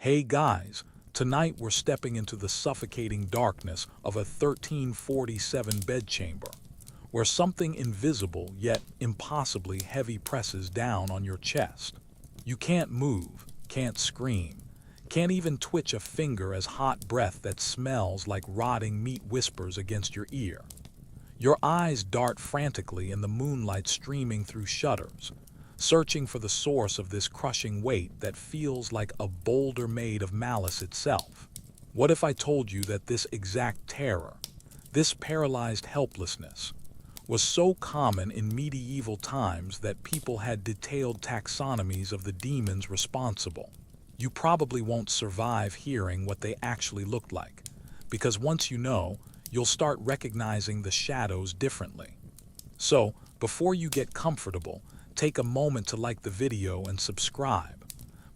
Hey guys, tonight we're stepping into the suffocating darkness of a 1347 bedchamber, where something invisible yet impossibly heavy presses down on your chest. You can't move, can't scream, can't even twitch a finger as hot breath that smells like rotting meat whispers against your ear. Your eyes dart frantically in the moonlight streaming through shutters, searching for the source of this crushing weight that feels like a boulder made of malice itself. What if I told you that this exact terror, this paralyzed helplessness, was so common in medieval times that people had detailed taxonomies of the demons responsible? You probably won't survive hearing what they actually looked like, because once you know, you'll start recognizing the shadows differently. So, before you get comfortable, take a moment to like the video and subscribe,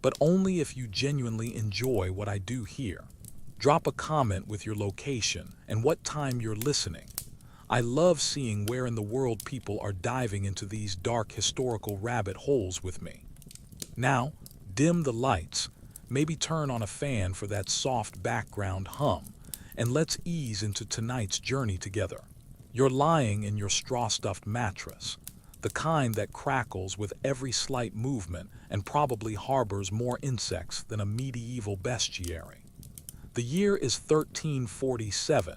but only if you genuinely enjoy what I do here. Drop a comment with your location and what time you're listening. I love seeing where in the world people are diving into these dark historical rabbit holes with me. Now, dim the lights, maybe turn on a fan for that soft background hum, and let's ease into tonight's journey together. You're lying in your straw-stuffed mattress, the kind that crackles with every slight movement and probably harbors more insects than a medieval bestiary. The year is 1347,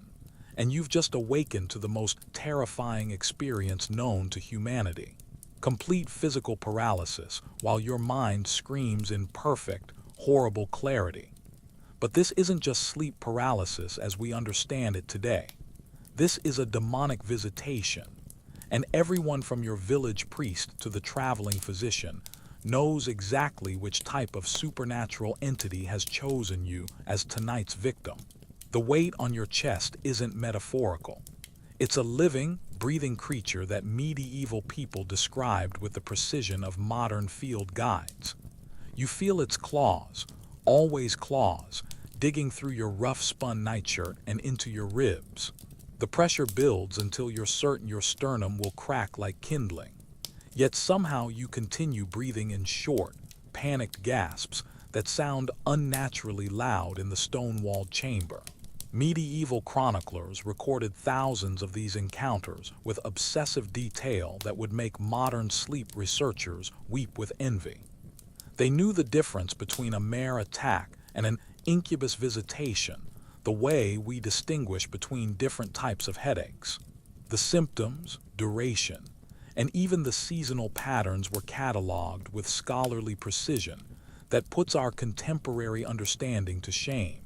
and you've just awakened to the most terrifying experience known to humanity. Complete physical paralysis while your mind screams in perfect, horrible clarity. But this isn't just sleep paralysis as we understand it today. This is a demonic visitation, and everyone from your village priest to the traveling physician knows exactly which type of supernatural entity has chosen you as tonight's victim. The weight on your chest isn't metaphorical. It's a living, breathing creature that medieval people described with the precision of modern field guides. You feel its claws, always claws, digging through your rough-spun nightshirt and into your ribs. The pressure builds until you're certain your sternum will crack like kindling. Yet somehow you continue breathing in short, panicked gasps that sound unnaturally loud in the stone-walled chamber. Medieval chroniclers recorded thousands of these encounters with obsessive detail that would make modern sleep researchers weep with envy. They knew the difference between a mere attack and an incubus visitation, the way we distinguish between different types of headaches. The symptoms, duration, and even the seasonal patterns were cataloged with scholarly precision that puts our contemporary understanding to shame.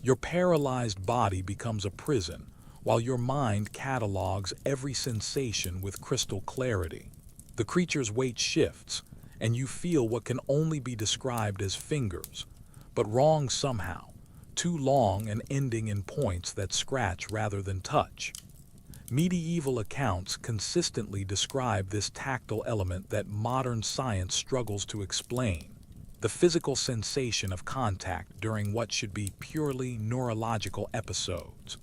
Your paralyzed body becomes a prison, while your mind catalogs every sensation with crystal clarity. The creature's weight shifts, and you feel what can only be described as fingers, but wrong somehow, too long and ending in points that scratch rather than touch. Medieval accounts consistently describe this tactile element that modern science struggles to explain: the physical sensation of contact during what should be purely neurological episodes.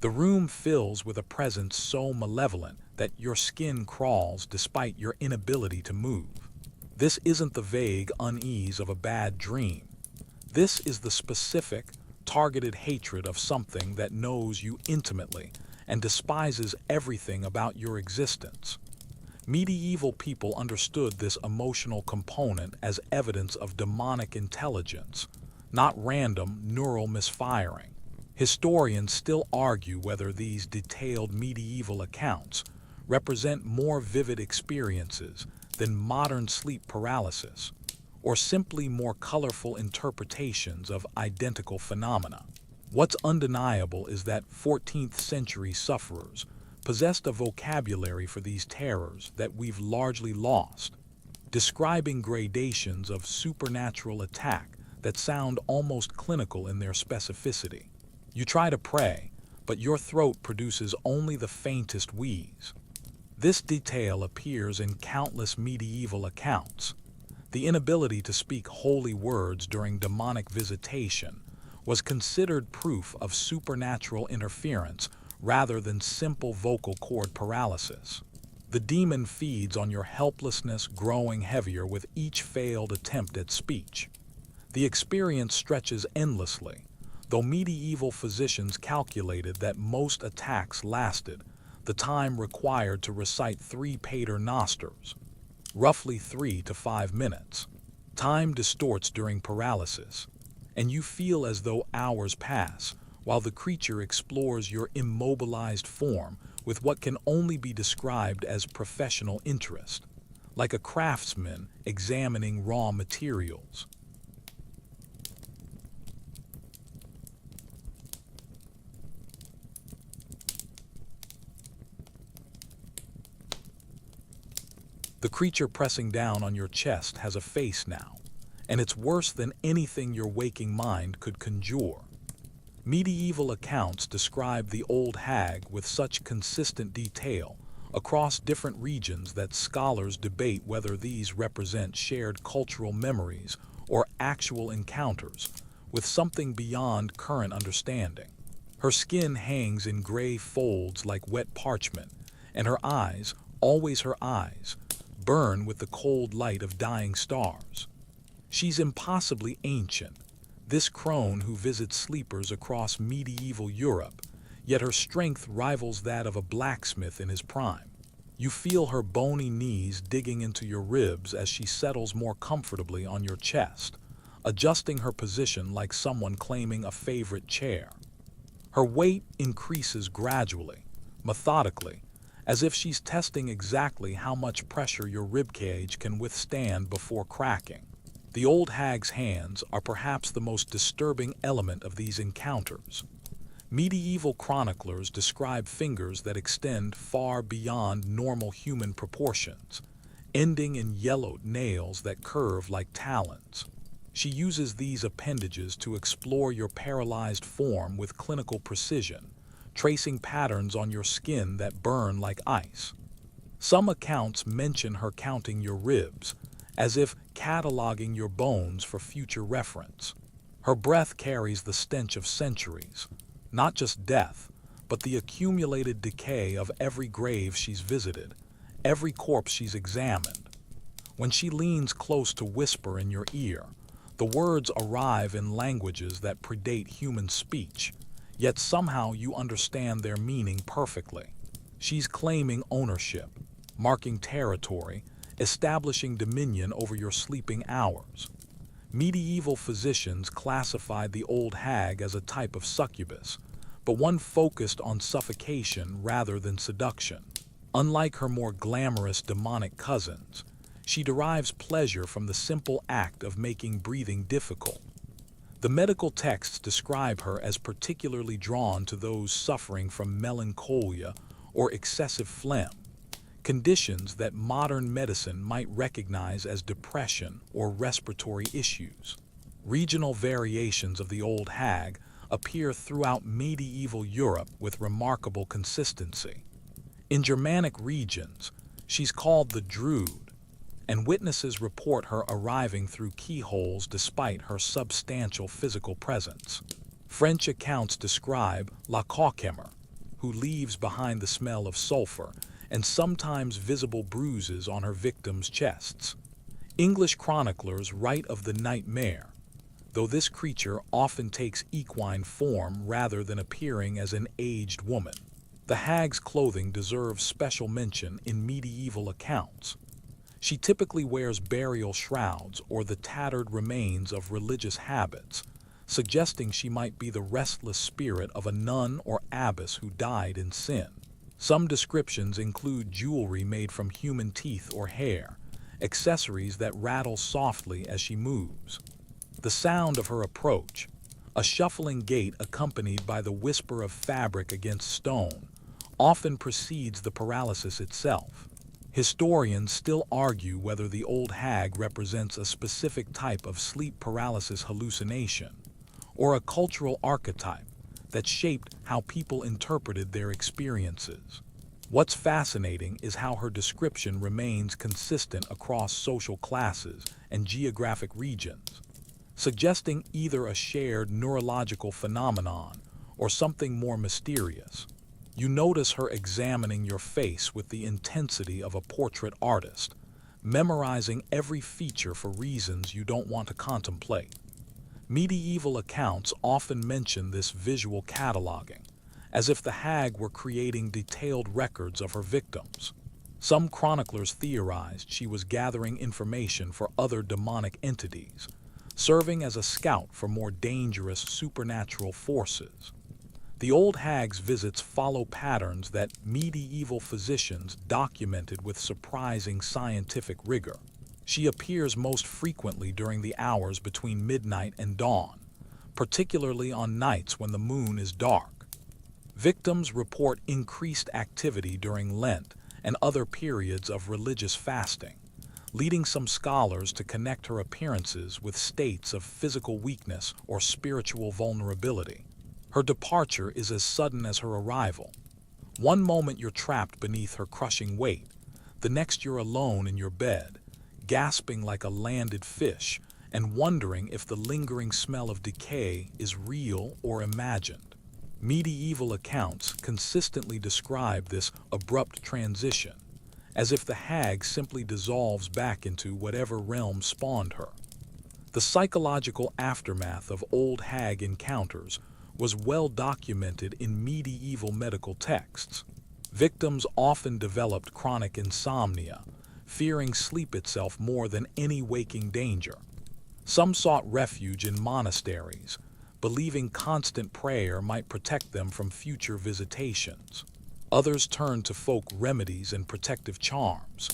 The room fills with a presence so malevolent that your skin crawls despite your inability to move. This isn't the vague unease of a bad dream. This is the specific, targeted hatred of something that knows you intimately and despises everything about your existence. Medieval people understood this emotional component as evidence of demonic intelligence, not random neural misfiring. Historians still argue whether these detailed medieval accounts represent more vivid experiences than modern sleep paralysis, or simply more colorful interpretations of identical phenomena. What's undeniable is that 14th century sufferers possessed a vocabulary for these terrors that we've largely lost, describing gradations of supernatural attack that sound almost clinical in their specificity. You try to pray, but your throat produces only the faintest wheeze. This detail appears in countless medieval accounts. The inability to speak holy words during demonic visitation was considered proof of supernatural interference rather than simple vocal cord paralysis. The demon feeds on your helplessness, growing heavier with each failed attempt at speech. The experience stretches endlessly, though medieval physicians calculated that most attacks lasted the time required to recite 3 pater nosters, roughly 3 to 5 minutes. Time distorts during paralysis, and you feel as though hours pass while the creature explores your immobilized form with what can only be described as professional interest, like a craftsman examining raw materials. The creature pressing down on your chest has a face now, and it's worse than anything your waking mind could conjure. Medieval accounts describe the old hag with such consistent detail across different regions that scholars debate whether these represent shared cultural memories or actual encounters with something beyond current understanding. Her skin hangs in gray folds like wet parchment, and her eyes, always her eyes, burn with the cold light of dying stars. She's impossibly ancient, this crone who visits sleepers across medieval Europe, yet her strength rivals that of a blacksmith in his prime. You feel her bony knees digging into your ribs as she settles more comfortably on your chest, adjusting her position like someone claiming a favorite chair. Her weight increases gradually, methodically, as if she's testing exactly how much pressure your ribcage can withstand before cracking. The old hag's hands are perhaps the most disturbing element of these encounters. Medieval chroniclers describe fingers that extend far beyond normal human proportions, ending in yellowed nails that curve like talons. She uses these appendages to explore your paralyzed form with clinical precision, tracing patterns on your skin that burn like ice. Some accounts mention her counting your ribs, as if cataloging your bones for future reference. Her breath carries the stench of centuries, not just death, but the accumulated decay of every grave she's visited, every corpse she's examined. When she leans close to whisper in your ear, the words arrive in languages that predate human speech, yet somehow you understand their meaning perfectly. She's claiming ownership, marking territory, establishing dominion over your sleeping hours. Medieval physicians classified the old hag as a type of succubus, but one focused on suffocation rather than seduction. Unlike her more glamorous demonic cousins, she derives pleasure from the simple act of making breathing difficult. The medical texts describe her as particularly drawn to those suffering from melancholia or excessive phlegm, conditions that modern medicine might recognize as depression or respiratory issues. Regional variations of the old hag appear throughout medieval Europe with remarkable consistency. In Germanic regions, she's called the Druid, and witnesses report her arriving through keyholes despite her substantial physical presence. French accounts describe La Cauquemer, who leaves behind the smell of sulfur and sometimes visible bruises on her victims' chests. English chroniclers write of the nightmare, though this creature often takes equine form rather than appearing as an aged woman. The hag's clothing deserves special mention in medieval accounts. She typically wears burial shrouds or the tattered remains of religious habits, suggesting she might be the restless spirit of a nun or abbess who died in sin. Some descriptions include jewelry made from human teeth or hair, accessories that rattle softly as she moves. The sound of her approach, a shuffling gait accompanied by the whisper of fabric against stone, often precedes the paralysis itself. Historians still argue whether the old hag represents a specific type of sleep paralysis hallucination, or a cultural archetype that shaped how people interpreted their experiences. What's fascinating is how her description remains consistent across social classes and geographic regions, suggesting either a shared neurological phenomenon or something more mysterious. You notice her examining your face with the intensity of a portrait artist, memorizing every feature for reasons you don't want to contemplate. Medieval accounts often mention this visual cataloging, as if the hag were creating detailed records of her victims. Some chroniclers theorized she was gathering information for other demonic entities, serving as a scout for more dangerous supernatural forces. The old hag's visits follow patterns that medieval physicians documented with surprising scientific rigor. She appears most frequently during the hours between midnight and dawn, particularly on nights when the moon is dark. Victims report increased activity during Lent and other periods of religious fasting, leading some scholars to connect her appearances with states of physical weakness or spiritual vulnerability. Her departure is as sudden as her arrival. One moment you're trapped beneath her crushing weight, the next you're alone in your bed, gasping like a landed fish and wondering if the lingering smell of decay is real or imagined. Medieval accounts consistently describe this abrupt transition, as if the hag simply dissolves back into whatever realm spawned her. The psychological aftermath of old hag encounters was well documented in medieval medical texts. Victims often developed chronic insomnia, fearing sleep itself more than any waking danger. Some sought refuge in monasteries, believing constant prayer might protect them from future visitations. Others turned to folk remedies and protective charms,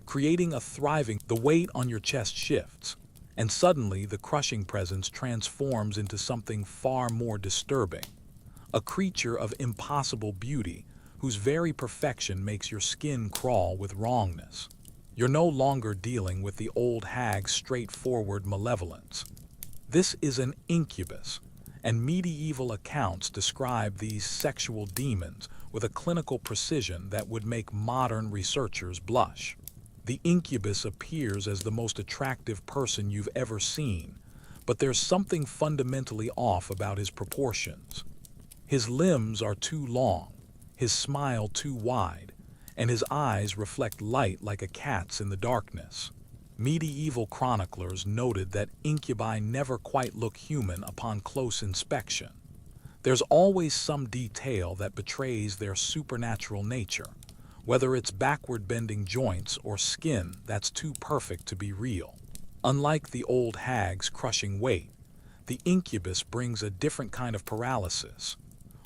creating a thriving. The weight on your chest shifts, and suddenly the crushing presence transforms into something far more disturbing, a creature of impossible beauty whose very perfection makes your skin crawl with wrongness. You're no longer dealing with the old hag's straightforward malevolence. This is an incubus, and medieval accounts describe these sexual demons with a clinical precision that would make modern researchers blush. The incubus appears as the most attractive person you've ever seen, but there's something fundamentally off about his proportions. His limbs are too long, his smile too wide, and his eyes reflect light like a cat's in the darkness. Medieval chroniclers noted that incubi never quite look human upon close inspection. There's always some detail that betrays their supernatural nature, whether it's backward-bending joints or skin that's too perfect to be real. Unlike the old hag's crushing weight, the incubus brings a different kind of paralysis,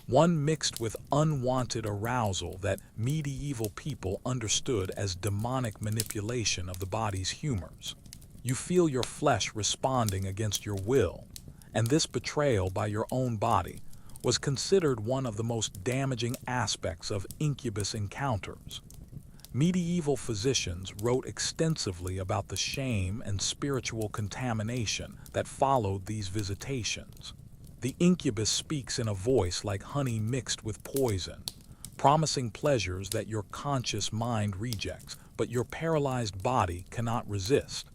one mixed with unwanted arousal that medieval people understood as demonic manipulation of the body's humors. You feel your flesh responding against your will, and this betrayal by your own body was considered one of the most damaging aspects of incubus encounters. Medieval physicians wrote extensively about the shame and spiritual contamination that followed these visitations. The incubus speaks in a voice like honey mixed with poison, promising pleasures that your conscious mind rejects, but your paralyzed body cannot resist.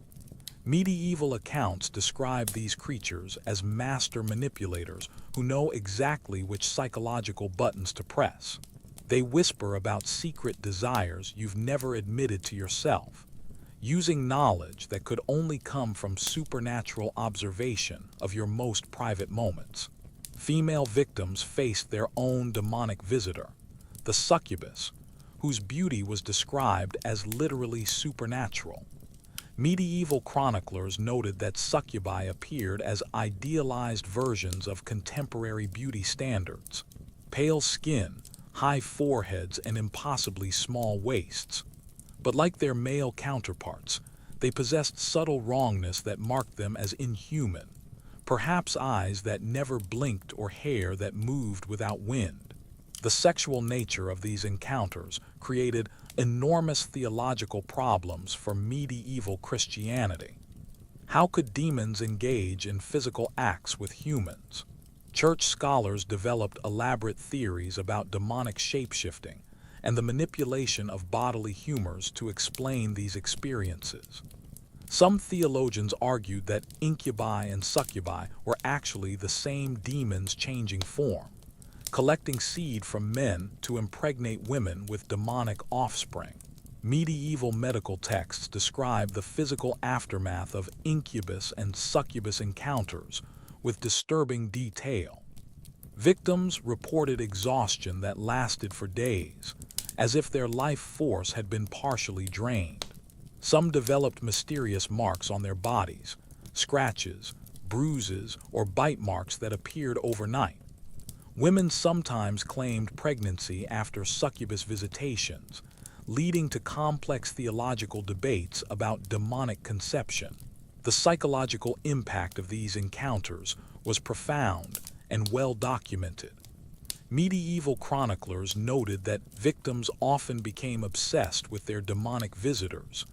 Medieval accounts describe these creatures as master manipulators who know exactly which psychological buttons to press. They whisper about secret desires you've never admitted to yourself, using knowledge that could only come from supernatural observation of your most private moments. Female victims faced their own demonic visitor, the succubus, whose beauty was described as literally supernatural. Medieval chroniclers noted that succubi appeared as idealized versions of contemporary beauty standards: pale skin, high foreheads, and impossibly small waists. But like their male counterparts, they possessed subtle wrongness that marked them as inhuman, perhaps eyes that never blinked or hair that moved without wind. The sexual nature of these encounters created enormous theological problems for medieval Christianity. How could demons engage in physical acts with humans? Church scholars developed elaborate theories about demonic shapeshifting and the manipulation of bodily humors to explain these experiences. Some theologians argued that incubi and succubi were actually the same demons changing form, collecting seed from men to impregnate women with demonic offspring. Medieval medical texts describe the physical aftermath of incubus and succubus encounters with disturbing detail. Victims reported exhaustion that lasted for days, as if their life force had been partially drained. Some developed mysterious marks on their bodies, scratches, bruises, or bite marks that appeared overnight. Women sometimes claimed pregnancy after succubus visitations, leading to complex theological debates about demonic conception. The psychological impact of these encounters was profound and well documented. Medieval chroniclers noted that victims often became obsessed with their demonic visitors,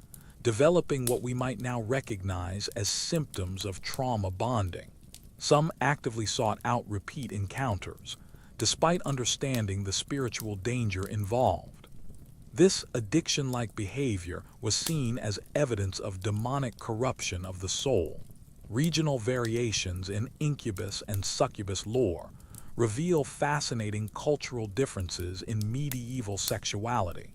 developing what we might now recognize as symptoms of trauma bonding. Some actively sought out repeat encounters, despite understanding the spiritual danger involved. This addiction-like behavior was seen as evidence of demonic corruption of the soul. Regional variations in incubus and succubus lore reveal fascinating cultural differences in medieval sexuality.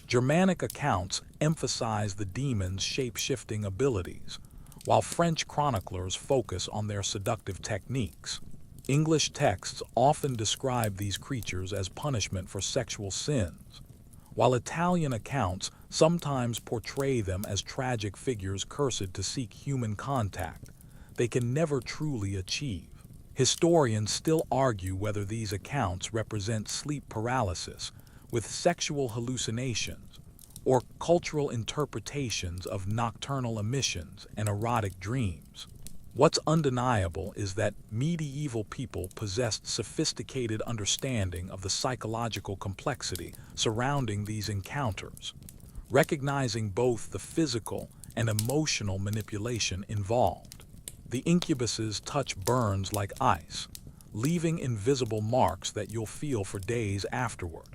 Germanic accounts emphasize the demons' shape-shifting abilities, while French chroniclers focus on their seductive techniques. English texts often describe these creatures as punishment for sexual sins, while Italian accounts sometimes portray them as tragic figures cursed to seek human contact they can never truly achieve. Historians still argue whether these accounts represent sleep paralysis with sexual hallucinations or cultural interpretations of nocturnal emissions and erotic dreams. What's undeniable is that medieval people possessed sophisticated understanding of the psychological complexity surrounding these encounters, recognizing both the physical and emotional manipulation involved. The incubus's touch burns like ice, leaving invisible marks that you'll feel for days afterward.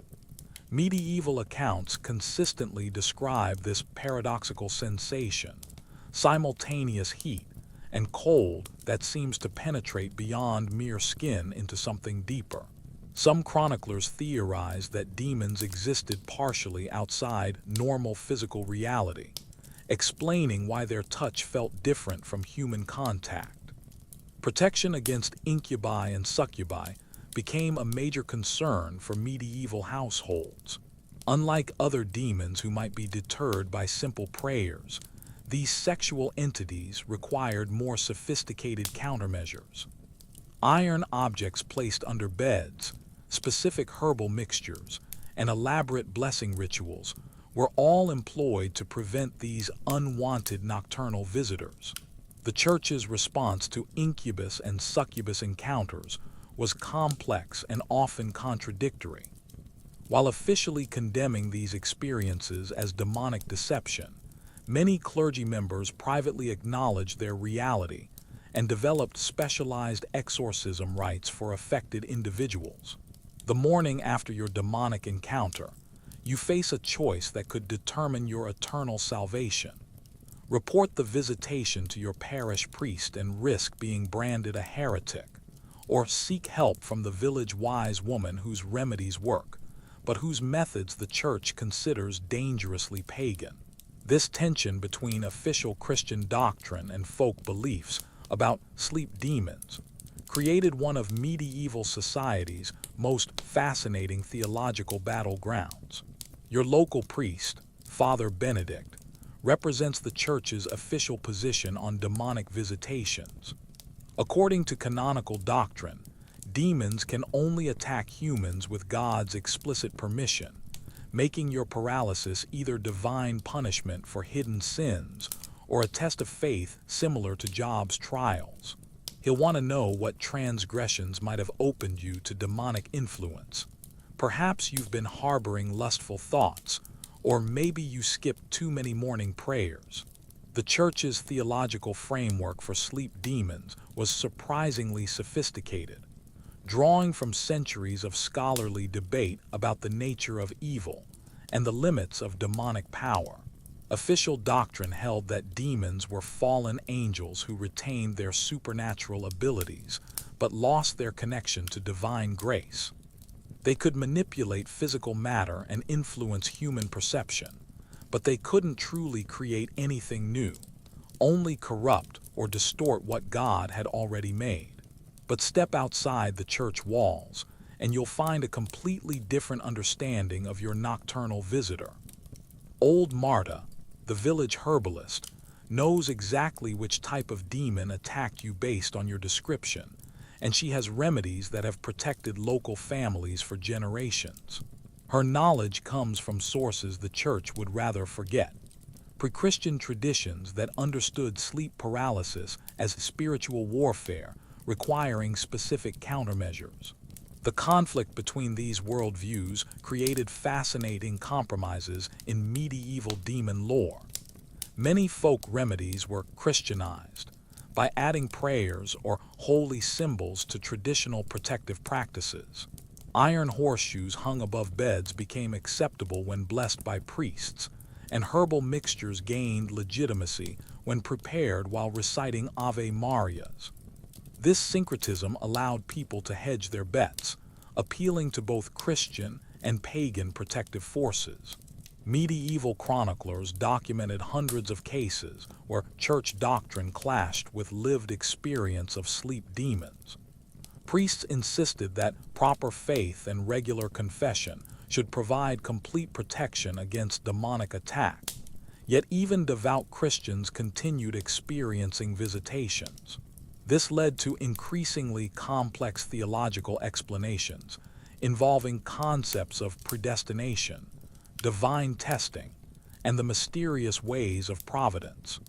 Medieval accounts consistently describe this paradoxical sensation, simultaneous heat and cold that seems to penetrate beyond mere skin into something deeper. Some chroniclers theorize that demons existed partially outside normal physical reality, explaining why their touch felt different from human contact. Protection against incubi and succubi became a major concern for medieval households. Unlike other demons who might be deterred by simple prayers, these sexual entities required more sophisticated countermeasures. Iron objects placed under beds, specific herbal mixtures, and elaborate blessing rituals were all employed to prevent these unwanted nocturnal visitors. The Church's response to incubus and succubus encounters was complex and often contradictory. While officially condemning these experiences as demonic deception, many clergy members privately acknowledged their reality and developed specialized exorcism rites for affected individuals. The morning after your demonic encounter, you face a choice that could determine your eternal salvation. Report the visitation to your parish priest and risk being branded a heretic, or seek help from the village wise woman whose remedies work, but whose methods the Church considers dangerously pagan. This tension between official Christian doctrine and folk beliefs about sleep demons created one of medieval society's most fascinating theological battlegrounds. Your local priest, Father Benedict, represents the Church's official position on demonic visitations. According to canonical doctrine, demons can only attack humans with God's explicit permission, making your paralysis either divine punishment for hidden sins or a test of faith similar to Job's trials. He'll want to know what transgressions might have opened you to demonic influence. Perhaps you've been harboring lustful thoughts, or maybe you skipped too many morning prayers. The Church's theological framework for sleep demons was surprisingly sophisticated, drawing from centuries of scholarly debate about the nature of evil and the limits of demonic power. Official doctrine held that demons were fallen angels who retained their supernatural abilities but lost their connection to divine grace. They could manipulate physical matter and influence human perception, but they couldn't truly create anything new, only corrupt or distort what God had already made. But step outside the church walls, and you'll find a completely different understanding of your nocturnal visitor. Old Marta, the village herbalist, knows exactly which type of demon attacked you based on your description, and she has remedies that have protected local families for generations. Her knowledge comes from sources the church would rather forget. Pre-Christian traditions that understood sleep paralysis as spiritual warfare, requiring specific countermeasures. The conflict between these worldviews created fascinating compromises in medieval demon lore. Many folk remedies were Christianized by adding prayers or holy symbols to traditional protective practices. Iron horseshoes hung above beds became acceptable when blessed by priests, and herbal mixtures gained legitimacy when prepared while reciting Ave Marias. This syncretism allowed people to hedge their bets, appealing to both Christian and pagan protective forces. Medieval chroniclers documented hundreds of cases where church doctrine clashed with lived experience of sleep demons. Priests insisted that proper faith and regular confession should provide complete protection against demonic attack. Yet even devout Christians continued experiencing visitations. This led to increasingly complex theological explanations involving concepts of predestination, divine testing, and the mysterious ways of providence.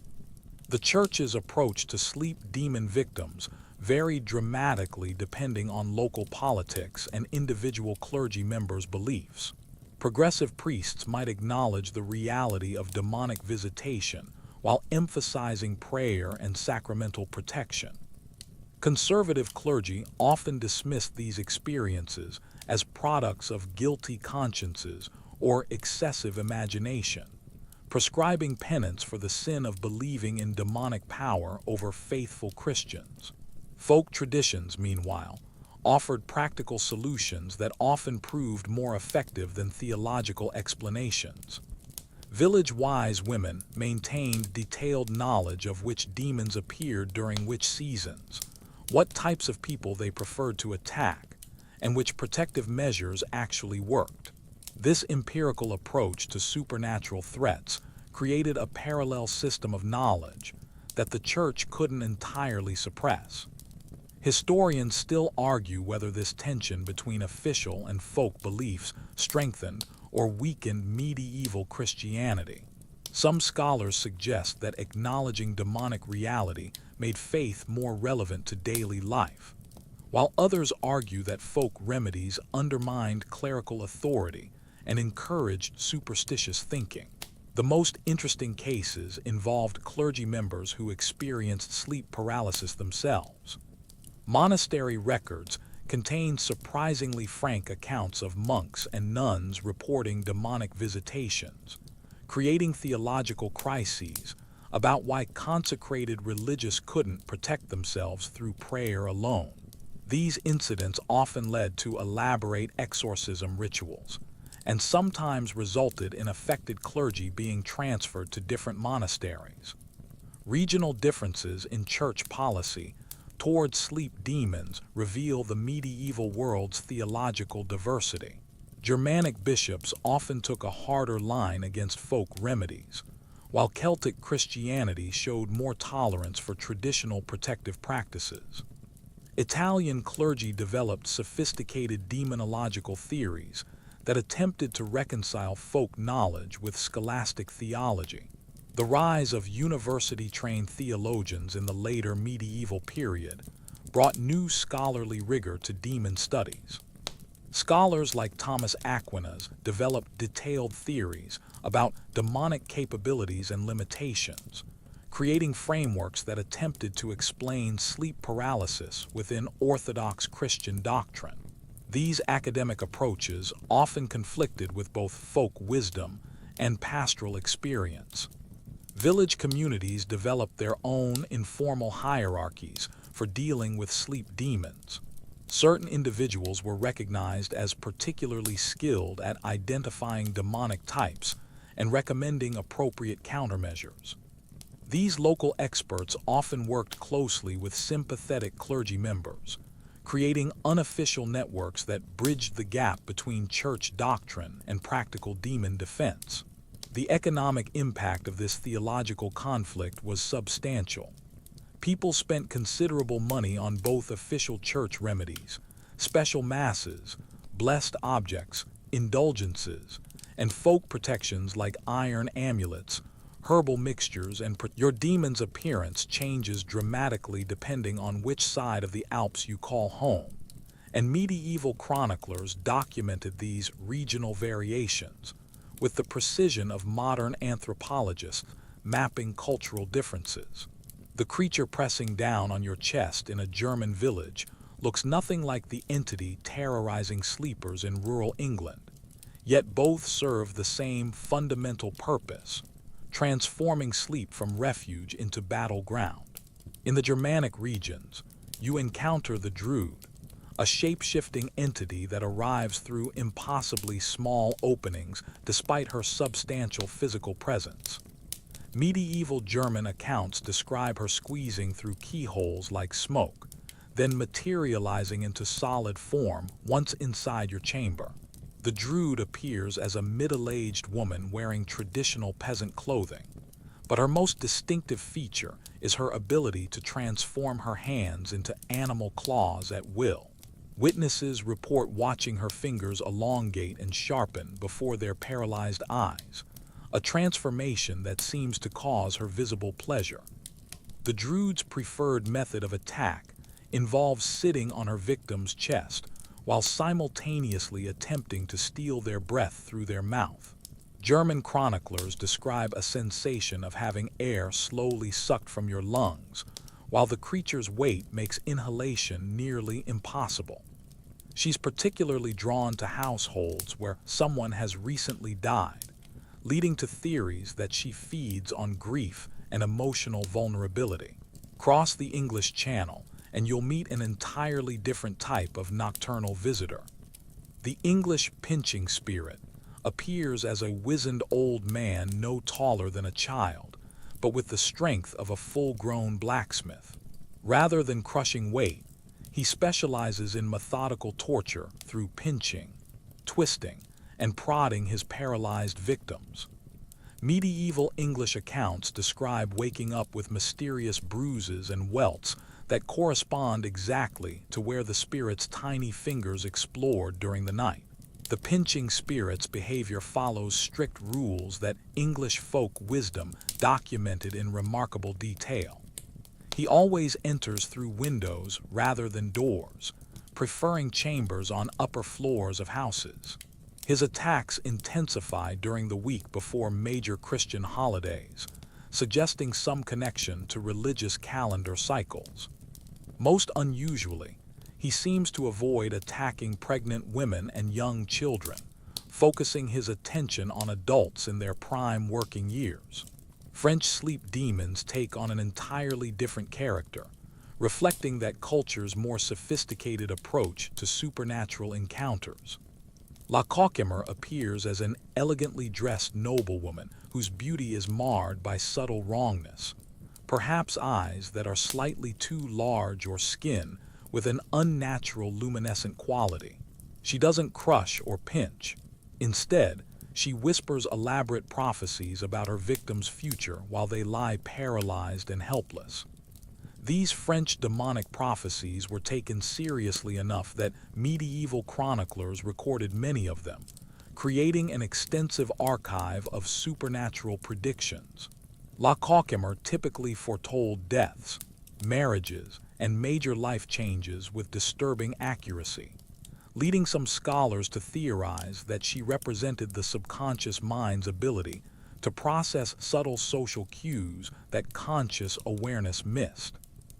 The church's approach to sleep demon victims varied dramatically depending on local politics and individual clergy members' beliefs. Progressive priests might acknowledge the reality of demonic visitation while emphasizing prayer and sacramental protection. Conservative clergy often dismissed these experiences as products of guilty consciences or excessive imagination, prescribing penance for the sin of believing in demonic power over faithful Christians. Folk traditions, meanwhile, offered practical solutions that often proved more effective than theological explanations. Village wise women maintained detailed knowledge of which demons appeared during which seasons, what types of people they preferred to attack, and which protective measures actually worked. This empirical approach to supernatural threats created a parallel system of knowledge that the church couldn't entirely suppress. Historians still argue whether this tension between official and folk beliefs strengthened or weakened medieval Christianity. Some scholars suggest that acknowledging demonic reality made faith more relevant to daily life, while others argue that folk remedies undermined clerical authority and encouraged superstitious thinking. The most interesting cases involved clergy members who experienced sleep paralysis themselves. Monastery records contain surprisingly frank accounts of monks and nuns reporting demonic visitations, creating theological crises about why consecrated religious couldn't protect themselves through prayer alone. These incidents often led to elaborate exorcism rituals, and sometimes resulted in affected clergy being transferred to different monasteries. Regional differences in church policy toward sleep demons reveal the medieval world's theological diversity. Germanic bishops often took a harder line against folk remedies, while Celtic Christianity showed more tolerance for traditional protective practices. Italian clergy developed sophisticated demonological theories that attempted to reconcile folk knowledge with scholastic theology. The rise of university-trained theologians in the later medieval period brought new scholarly rigor to demon studies. Scholars like Thomas Aquinas developed detailed theories about demonic capabilities and limitations, creating frameworks that attempted to explain sleep paralysis within Orthodox Christian doctrine. These academic approaches often conflicted with both folk wisdom and pastoral experience. Village communities developed their own informal hierarchies for dealing with sleep demons. Certain individuals were recognized as particularly skilled at identifying demonic types and recommending appropriate countermeasures. These local experts often worked closely with sympathetic clergy members, creating unofficial networks that bridged the gap between church doctrine and practical demon defense. The economic impact of this theological conflict was substantial. People spent considerable money on both official church remedies, special masses, blessed objects, indulgences, and folk protections like iron amulets, herbal mixtures, and your demon's appearance changes dramatically depending on which side of the Alps you call home, and medieval chroniclers documented these regional variations with the precision of modern anthropologists mapping cultural differences. The creature pressing down on your chest in a German village looks nothing like the entity terrorizing sleepers in rural England, yet both serve the same fundamental purpose: transforming sleep from refuge into battleground. In the Germanic regions, you encounter the Druid, a shape-shifting entity that arrives through impossibly small openings despite her substantial physical presence. Medieval German accounts describe her squeezing through keyholes like smoke, then materializing into solid form once inside your chamber. The Druid appears as a middle-aged woman wearing traditional peasant clothing, but her most distinctive feature is her ability to transform her hands into animal claws at will. Witnesses report watching her fingers elongate and sharpen before their paralyzed eyes, a transformation that seems to cause her visible pleasure. The Druid's preferred method of attack involves sitting on her victim's chest while simultaneously attempting to steal their breath through their mouth. German chroniclers describe a sensation of having air slowly sucked from your lungs, while the creature's weight makes inhalation nearly impossible. She's particularly drawn to households where someone has recently died, leading to theories that she feeds on grief and emotional vulnerability. Cross the English Channel, and you'll meet an entirely different type of nocturnal visitor. The English pinching spirit appears as a wizened old man no taller than a child, but with the strength of a full-grown blacksmith. Rather than crushing weight, he specializes in methodical torture through pinching, twisting, and prodding his paralyzed victims. Medieval English accounts describe waking up with mysterious bruises and welts that correspond exactly to where the spirit's tiny fingers explored during the night. The pinching spirit's behavior follows strict rules that English folk wisdom documented in remarkable detail. He always enters through windows rather than doors, preferring chambers on upper floors of houses. His attacks intensify during the week before major Christian holidays, suggesting some connection to religious calendar cycles. Most unusually, he seems to avoid attacking pregnant women and young children, focusing his attention on adults in their prime working years. French sleep demons take on an entirely different character, reflecting that culture's more sophisticated approach to supernatural encounters. La Coquimère appears as an elegantly dressed noblewoman whose beauty is marred by subtle wrongness, perhaps eyes that are slightly too large or skin with an unnatural luminescent quality. She doesn't crush or pinch. Instead, she whispers elaborate prophecies about her victim's future while they lie paralyzed and helpless. These French demonic prophecies were taken seriously enough that medieval chroniclers recorded many of them, creating an extensive archive of supernatural predictions. La Coquimère typically foretold deaths, marriages, and major life changes with disturbing accuracy, leading some scholars to theorize that she represented the subconscious mind's ability to process subtle social cues that conscious awareness missed.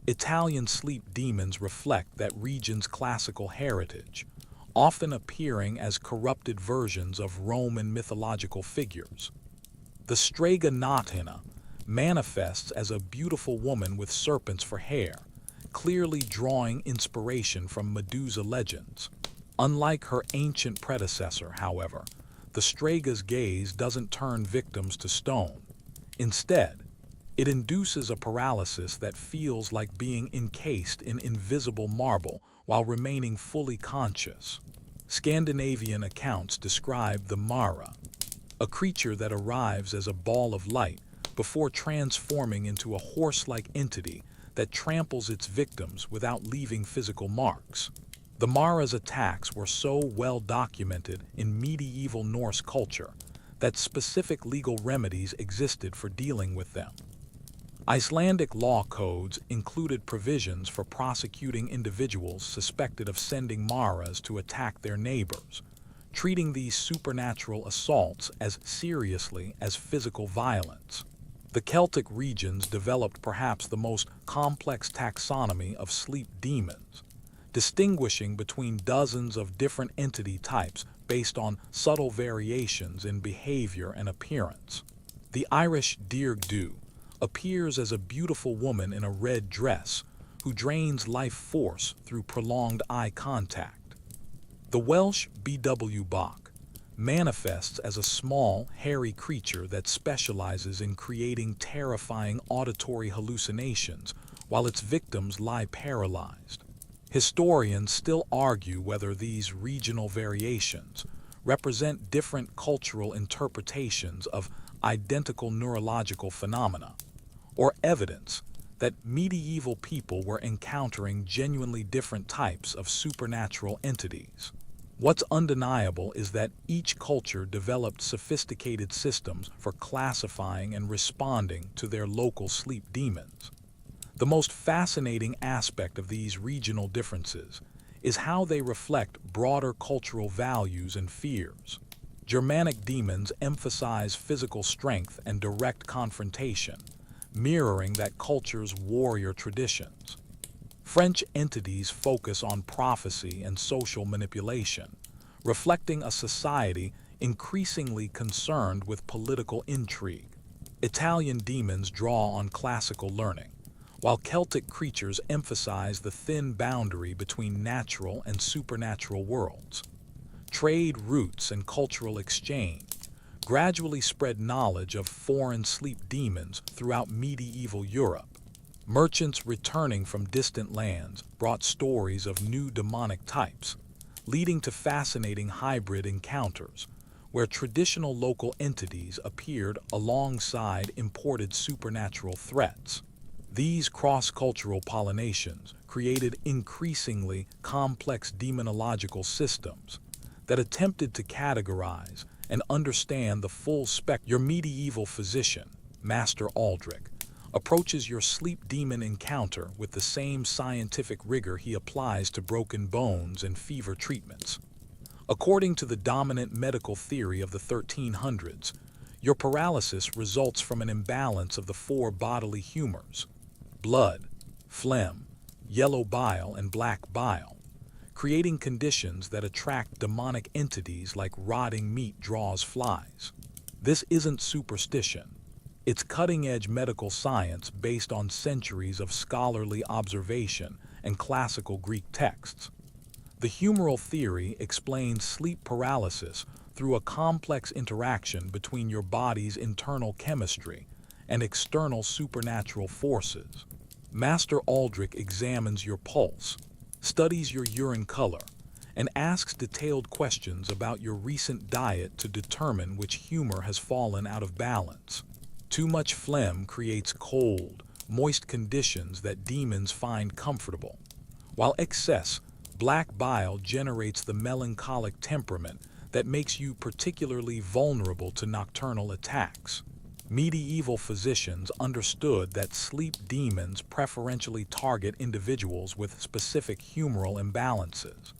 Italian sleep demons reflect that region's classical heritage, often appearing as corrupted versions of Roman mythological figures. The strega natina manifests as a beautiful woman with serpents for hair, clearly drawing inspiration from Medusa legends. Unlike her ancient predecessor, however, the strega's gaze doesn't turn victims to stone. Instead, It induces a paralysis that feels like being encased in invisible marble while remaining fully conscious. Scandinavian accounts describe the Mara, a creature that arrives as a ball of light before transforming into a horse-like entity that tramples its victims without leaving physical marks. The Mara's attacks were so well documented in medieval Norse culture that specific legal remedies existed for dealing with them. Icelandic law codes included provisions for prosecuting individuals suspected of sending Maras to attack their neighbors, treating these supernatural assaults as seriously as physical violence. The Celtic regions developed perhaps the most complex taxonomy of sleep demons, distinguishing between dozens of different entity types based on subtle variations in behavior and appearance. The Irish Dearg Dhu appears as a beautiful woman in a red dress who drains life force through prolonged eye contact. The Welsh BW Bach manifests as a small, hairy creature that specializes in creating terrifying auditory hallucinations while its victims lie paralyzed. Historians still argue whether these regional variations represent different cultural interpretations of identical neurological phenomena, or evidence that medieval people were encountering genuinely different types of supernatural entities. What's undeniable is that each culture developed sophisticated systems for classifying and responding to their local sleep demons. The most fascinating aspect of these regional differences is how they reflect broader cultural values and fears. Germanic demons emphasize physical strength and direct confrontation, mirroring that culture's warrior traditions. French entities focus on prophecy and social manipulation, reflecting a society increasingly concerned with political intrigue. Italian demons draw on classical learning, while Celtic creatures emphasize the thin boundary between natural and supernatural worlds. Trade routes and cultural exchange gradually spread knowledge of foreign sleep demons throughout medieval Europe. Merchants returning from distant lands brought stories of new demonic types, leading to fascinating hybrid encounters, where traditional local entities appeared alongside imported supernatural threats. These cross-cultural pollinations created increasingly complex demonological systems that attempted to categorize and understand the full spectrum. Your medieval physician, Master Aldrich, approaches your sleep demon encounter with the same scientific rigor he applies to broken bones and fever treatments. According to the dominant medical theory of the 1300s, your paralysis results from an imbalance of the four bodily humors: blood, phlegm, yellow bile, and black bile, creating conditions that attract demonic entities like rotting meat draws flies. This isn't superstition. It's cutting-edge medical science based on centuries of scholarly observation and classical Greek texts. The humoral theory explains sleep paralysis through a complex interaction between your body's internal chemistry and external supernatural forces. Master Aldrich examines your pulse, studies your urine color, and asks detailed questions about your recent diet to determine which humor has fallen out of balance. Too much phlegm creates cold, moist conditions that demons find comfortable, while excess black bile generates the melancholic temperament that makes you particularly vulnerable to nocturnal attacks. Medieval physicians understood that sleep demons preferentially target individuals with specific humoral imbalances,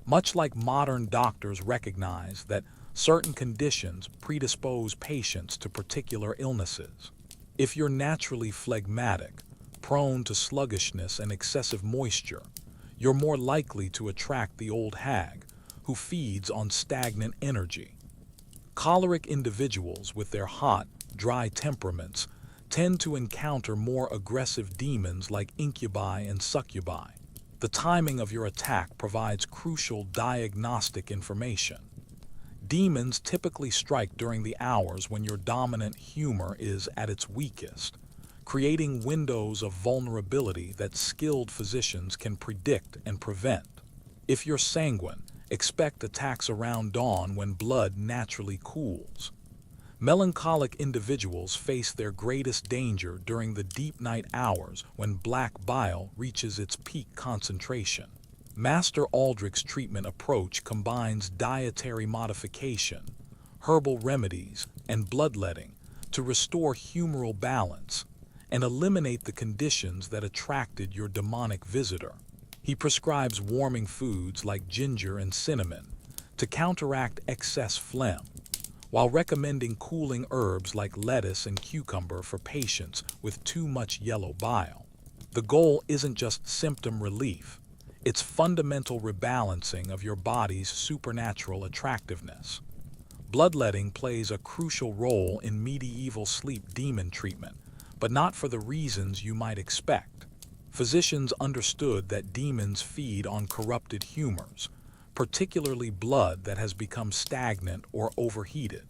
much like modern doctors recognize that certain conditions predispose patients to particular illnesses. If you're naturally phlegmatic, prone to sluggishness and excessive moisture, you're more likely to attract the old hag, who feeds on stagnant energy. Choleric individuals with their hot, dry temperaments tend to encounter more aggressive demons like incubi and succubi. The timing of your attack provides crucial diagnostic information. Demons typically strike during the hours when your dominant humor is at its weakest, creating windows of vulnerability that skilled physicians can predict and prevent. If you're sanguine, expect attacks around dawn when blood naturally cools. Melancholic individuals face their greatest danger during the deep night hours when black bile reaches its peak concentration. Master Aldrich's treatment approach combines dietary modification, herbal remedies, and bloodletting to restore humoral balance and eliminate the conditions that attracted your demonic visitor. He prescribes warming foods like ginger and cinnamon to counteract excess phlegm, while recommending cooling herbs like lettuce and cucumber for patients with too much yellow bile. The goal isn't just symptom relief, it's fundamental rebalancing of your body's supernatural attractiveness. Bloodletting plays a crucial role in medieval sleep demon treatment, but not for the reasons you might expect. Physicians understood that demons feed on corrupted humors, particularly blood that has become stagnant or overheated.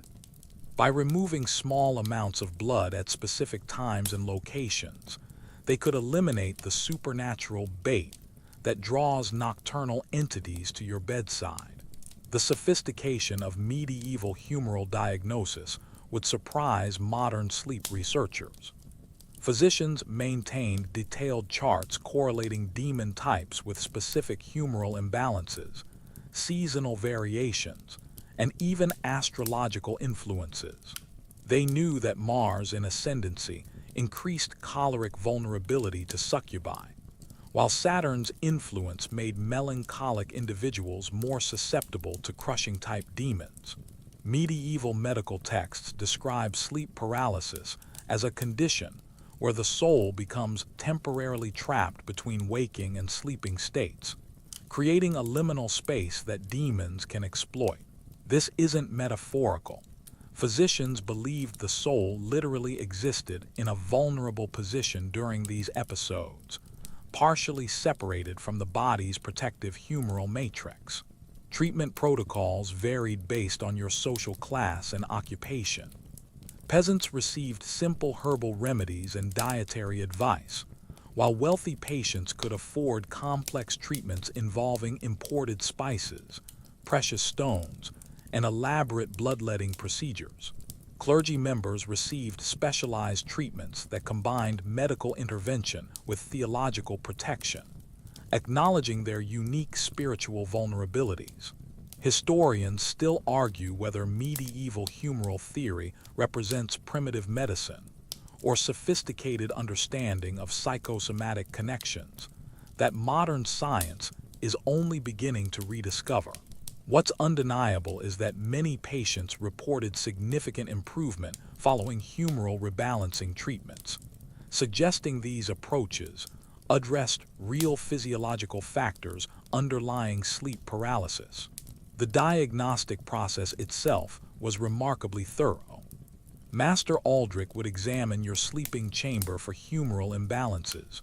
By removing small amounts of blood at specific times and locations, they could eliminate the supernatural bait that draws nocturnal entities to your bedside. The sophistication of medieval humoral diagnosis would surprise modern sleep researchers. Physicians maintained detailed charts correlating demon types with specific humoral imbalances, seasonal variations, and even astrological influences. They knew that Mars in ascendancy increased choleric vulnerability to succubi, while Saturn's influence made melancholic individuals more susceptible to crushing-type demons. Medieval medical texts describe sleep paralysis as a condition where the soul becomes temporarily trapped between waking and sleeping states, creating a liminal space that demons can exploit. This isn't metaphorical. Physicians believed the soul literally existed in a vulnerable position during these episodes, partially separated from the body's protective humoral matrix. Treatment protocols varied based on your social class and occupation. Peasants received simple herbal remedies and dietary advice, while wealthy patients could afford complex treatments involving imported spices, precious stones, and elaborate bloodletting procedures. Clergy members received specialized treatments that combined medical intervention with theological protection, acknowledging their unique spiritual vulnerabilities. Historians still argue whether medieval humoral theory represents primitive medicine or sophisticated understanding of psychosomatic connections that modern science is only beginning to rediscover. What's undeniable is that many patients reported significant improvement following humoral rebalancing treatments, suggesting these approaches addressed real physiological factors underlying sleep paralysis. The diagnostic process itself was remarkably thorough. Master Aldrich would examine your sleeping chamber for humoral imbalances,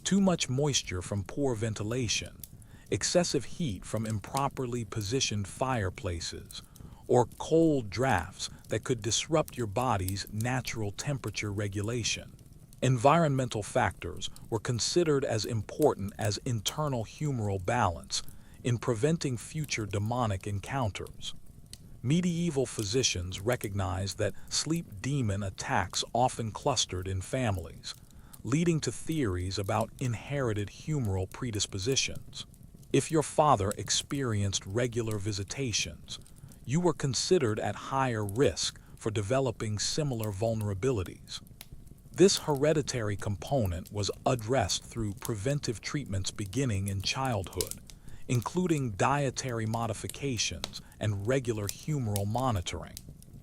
too much moisture from poor ventilation, excessive heat from improperly positioned fireplaces, or cold drafts that could disrupt your body's natural temperature regulation. Environmental factors were considered as important as internal humoral balance in preventing future demonic encounters. Medieval physicians recognized that sleep demon attacks often clustered in families, leading to theories about inherited humoral predispositions. If your father experienced regular visitations, you were considered at higher risk for developing similar vulnerabilities. This hereditary component was addressed through preventive treatments beginning in childhood, including dietary modifications and regular humoral monitoring.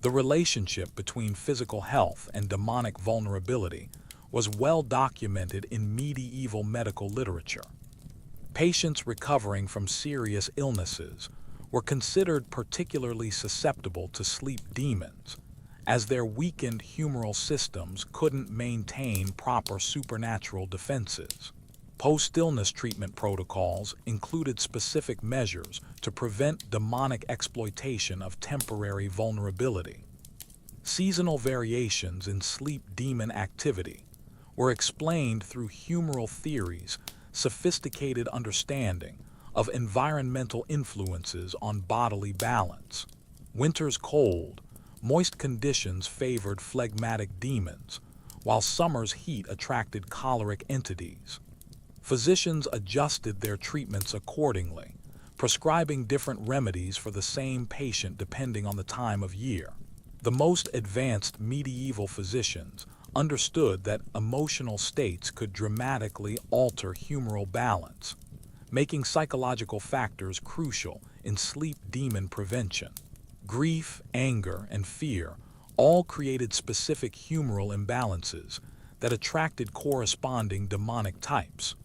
The relationship between physical health and demonic vulnerability was well documented in medieval medical literature. Patients recovering from serious illnesses were considered particularly susceptible to sleep demons, as their weakened humoral systems couldn't maintain proper supernatural defenses. Post-illness treatment protocols included specific measures to prevent demonic exploitation of temporary vulnerability. Seasonal variations in sleep demon activity were explained through humoral theories, sophisticated understanding of environmental influences on bodily balance. Winter's cold, moist conditions favored phlegmatic demons, while summer's heat attracted choleric entities. Physicians adjusted their treatments accordingly, prescribing different remedies for the same patient depending on the time of year. The most advanced medieval physicians understood that emotional states could dramatically alter humoral balance, making psychological factors crucial in sleep demon prevention. Grief, anger, and fear all created specific humoral imbalances that attracted corresponding demonic types.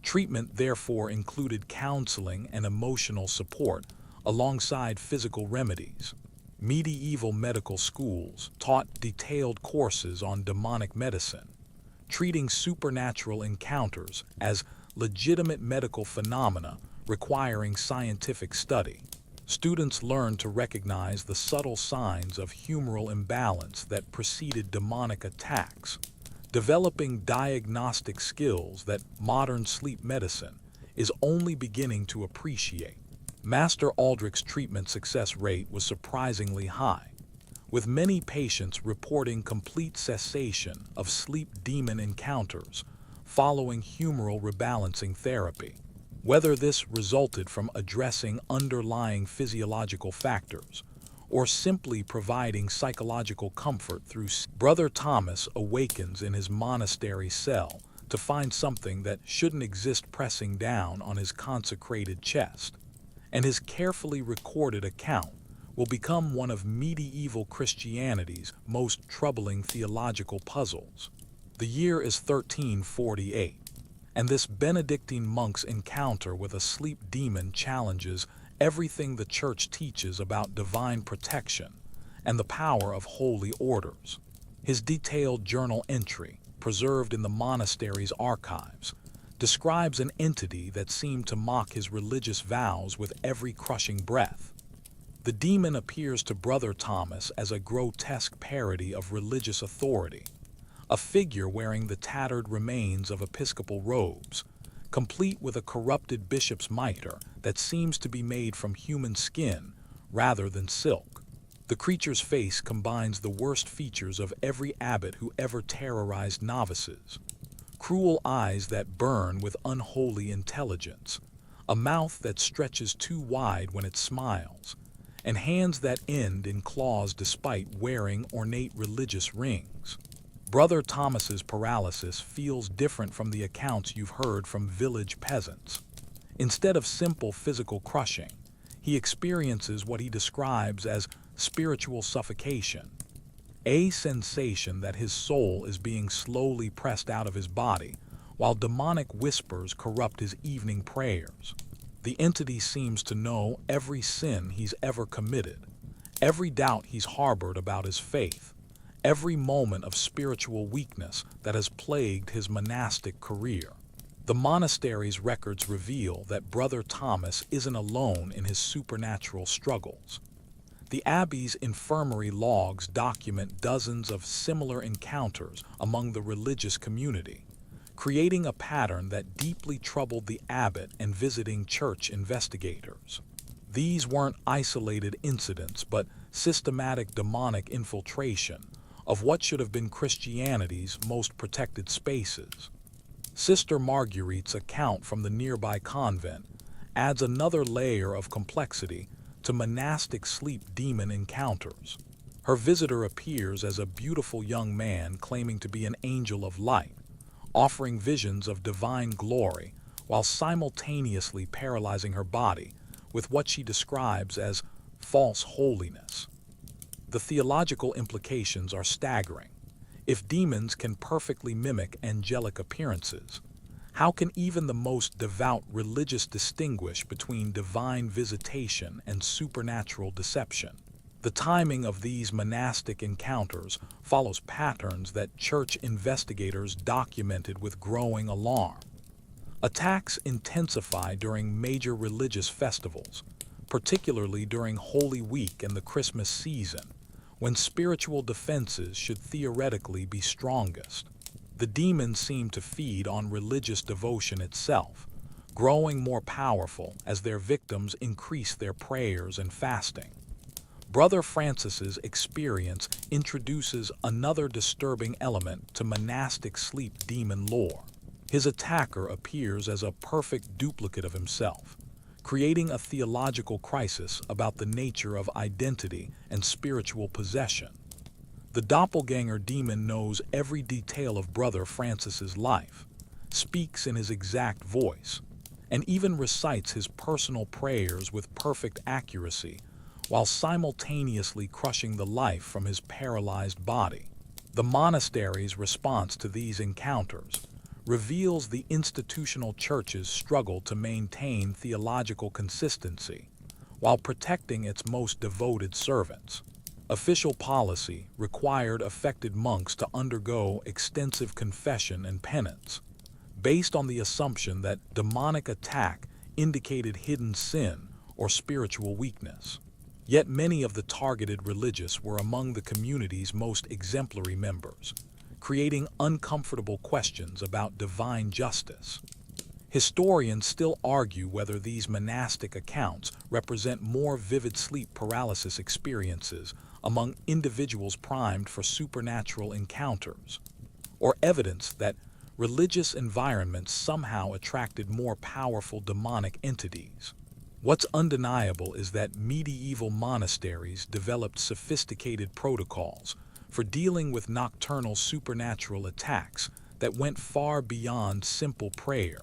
Treatment therefore included counseling and emotional support alongside physical remedies. Medieval medical schools taught detailed courses on demonic medicine, treating supernatural encounters as legitimate medical phenomena requiring scientific study. Students learned to recognize the subtle signs of humoral imbalance that preceded demonic attacks, developing diagnostic skills that modern sleep medicine is only beginning to appreciate. Master Aldrich's treatment success rate was surprisingly high, with many patients reporting complete cessation of sleep demon encounters following humoral rebalancing therapy. Whether this resulted from addressing underlying physiological factors or simply providing psychological comfort through Brother Thomas awakens in his monastery cell to find something that shouldn't exist pressing down on his consecrated chest, and his carefully recorded account will become one of medieval Christianity's most troubling theological puzzles. The year is 1348, and this Benedictine monk's encounter with a sleep demon challenges everything the Church teaches about divine protection and the power of holy orders. His detailed journal entry, preserved in the monastery's archives, describes an entity that seemed to mock his religious vows with every crushing breath. The demon appears to Brother Thomas as a grotesque parody of religious authority, a figure wearing the tattered remains of episcopal robes, complete with a corrupted bishop's mitre that seems to be made from human skin rather than silk. The creature's face combines the worst features of every abbot who ever terrorized novices: cruel eyes that burn with unholy intelligence, a mouth that stretches too wide when it smiles, and hands that end in claws despite wearing ornate religious rings. Brother Thomas's paralysis feels different from the accounts you've heard from village peasants. Instead of simple physical crushing, he experiences what he describes as spiritual suffocation, a sensation that his soul is being slowly pressed out of his body while demonic whispers corrupt his evening prayers. The entity seems to know every sin he's ever committed, every doubt he's harbored about his faith, every moment of spiritual weakness that has plagued his monastic career. The monastery's records reveal that Brother Thomas isn't alone in his supernatural struggles. The abbey's infirmary logs document dozens of similar encounters among the religious community, creating a pattern that deeply troubled the abbot and visiting church investigators. These weren't isolated incidents, but systematic demonic infiltration of what should have been Christianity's most protected spaces. Sister Marguerite's account from the nearby convent adds another layer of complexity to monastic sleep demon encounters. Her visitor appears as a beautiful young man claiming to be an angel of light, offering visions of divine glory while simultaneously paralyzing her body with what she describes as false holiness. The theological implications are staggering. If demons can perfectly mimic angelic appearances, how can even the most devout religious distinguish between divine visitation and supernatural deception? The timing of these monastic encounters follows patterns that church investigators documented with growing alarm. Attacks intensify during major religious festivals, particularly during Holy Week and the Christmas season, when spiritual defenses should theoretically be strongest. The demons seem to feed on religious devotion itself, growing more powerful as their victims increase their prayers and fasting. Brother Francis's experience introduces another disturbing element to monastic sleep demon lore. His attacker appears as a perfect duplicate of himself, creating a theological crisis about the nature of identity and spiritual possession. The doppelganger demon knows every detail of Brother Francis's life, speaks in his exact voice, and even recites his personal prayers with perfect accuracy, while simultaneously crushing the life from his paralyzed body. The monastery's response to these encounters reveals the institutional church's struggle to maintain theological consistency while protecting its most devoted servants. Official policy required affected monks to undergo extensive confession and penance, based on the assumption that demonic attack indicated hidden sin or spiritual weakness. Yet many of the targeted religious were among the community's most exemplary members, creating uncomfortable questions about divine justice. Historians still argue whether these monastic accounts represent more vivid sleep paralysis experiences among individuals primed for supernatural encounters, or evidence that religious environments somehow attracted more powerful demonic entities. What's undeniable is that medieval monasteries developed sophisticated protocols for dealing with nocturnal supernatural attacks that went far beyond simple prayer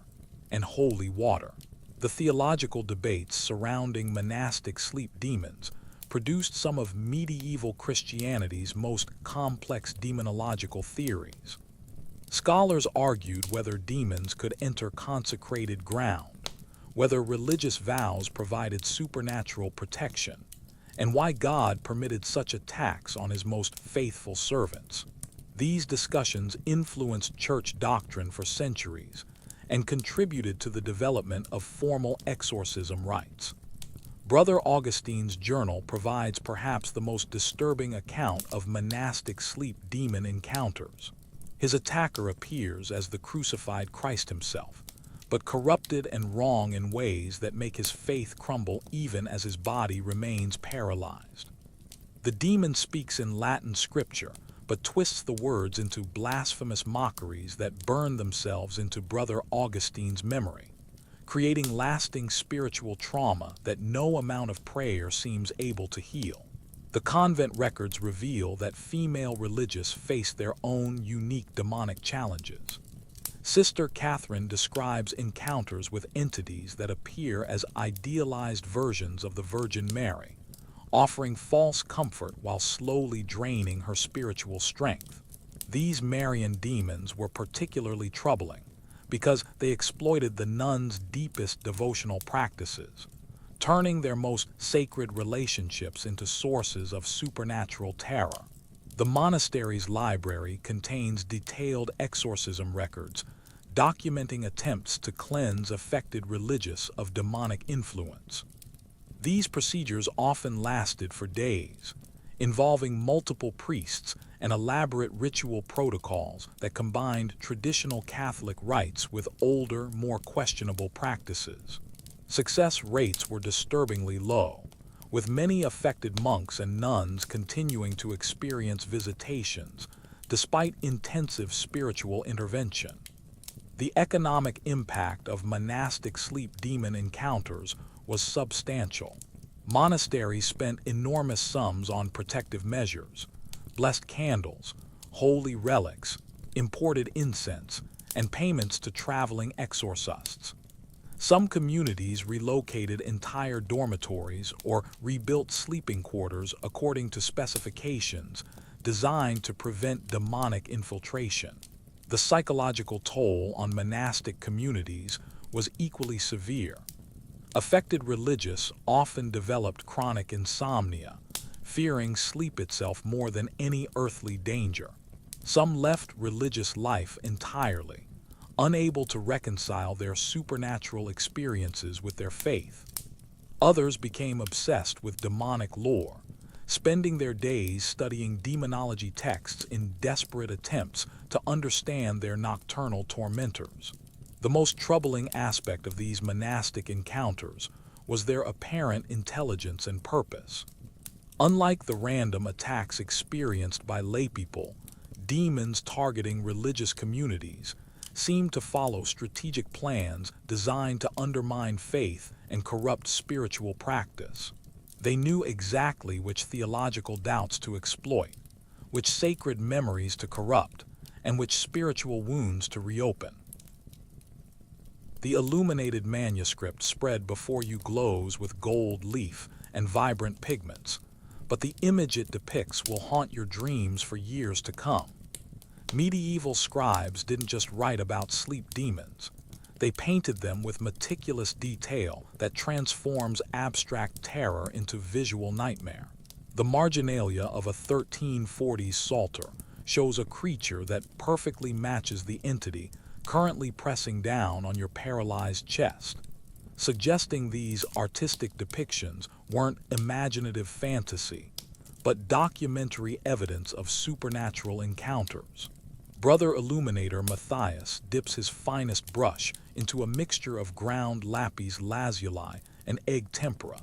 and holy water. The theological debates surrounding monastic sleep demons produced some of medieval Christianity's most complex demonological theories. Scholars argued whether demons could enter consecrated ground, whether religious vows provided supernatural protection, and why God permitted such attacks on his most faithful servants. These discussions influenced church doctrine for centuries and contributed to the development of formal exorcism rites. Brother Augustine's journal provides perhaps the most disturbing account of monastic sleep demon encounters. His attacker appears as the crucified Christ himself, but corrupted and wrong in ways that make his faith crumble even as his body remains paralyzed. The demon speaks in Latin scripture, but twists the words into blasphemous mockeries that burn themselves into Brother Augustine's memory, creating lasting spiritual trauma that no amount of prayer seems able to heal. The convent records reveal that female religious faced their own unique demonic challenges. Sister Catherine describes encounters with entities that appear as idealized versions of the Virgin Mary, offering false comfort while slowly draining her spiritual strength. These Marian demons were particularly troubling because they exploited the nuns' deepest devotional practices, turning their most sacred relationships into sources of supernatural terror. The monastery's library contains detailed exorcism records documenting attempts to cleanse affected religious of demonic influence. These procedures often lasted for days, involving multiple priests and elaborate ritual protocols that combined traditional Catholic rites with older, more questionable practices. Success rates were disturbingly low, with many affected monks and nuns continuing to experience visitations despite intensive spiritual intervention. The economic impact of monastic sleep demon encounters was substantial. Monasteries spent enormous sums on protective measures, blessed candles, holy relics, imported incense, and payments to traveling exorcists. Some communities relocated entire dormitories or rebuilt sleeping quarters according to specifications designed to prevent demonic infiltration. The psychological toll on monastic communities was equally severe. Affected religious often developed chronic insomnia, fearing sleep itself more than any earthly danger. Some left religious life entirely, unable to reconcile their supernatural experiences with their faith. Others became obsessed with demonic lore, spending their days studying demonology texts in desperate attempts to understand their nocturnal tormentors. The most troubling aspect of these monastic encounters was their apparent intelligence and purpose. Unlike the random attacks experienced by laypeople, demons targeting religious communities seemed to follow strategic plans designed to undermine faith and corrupt spiritual practice. They knew exactly which theological doubts to exploit, which sacred memories to corrupt, and which spiritual wounds to reopen. The illuminated manuscript spread before you glows with gold leaf and vibrant pigments, but the image it depicts will haunt your dreams for years to come. Medieval scribes didn't just write about sleep demons. They painted them with meticulous detail that transforms abstract terror into visual nightmare. The marginalia of a 1340s psalter shows a creature that perfectly matches the entity currently pressing down on your paralyzed chest, suggesting these artistic depictions weren't imaginative fantasy, but documentary evidence of supernatural encounters. Brother Illuminator Matthias dips his finest brush into a mixture of ground lapis lazuli and egg tempera,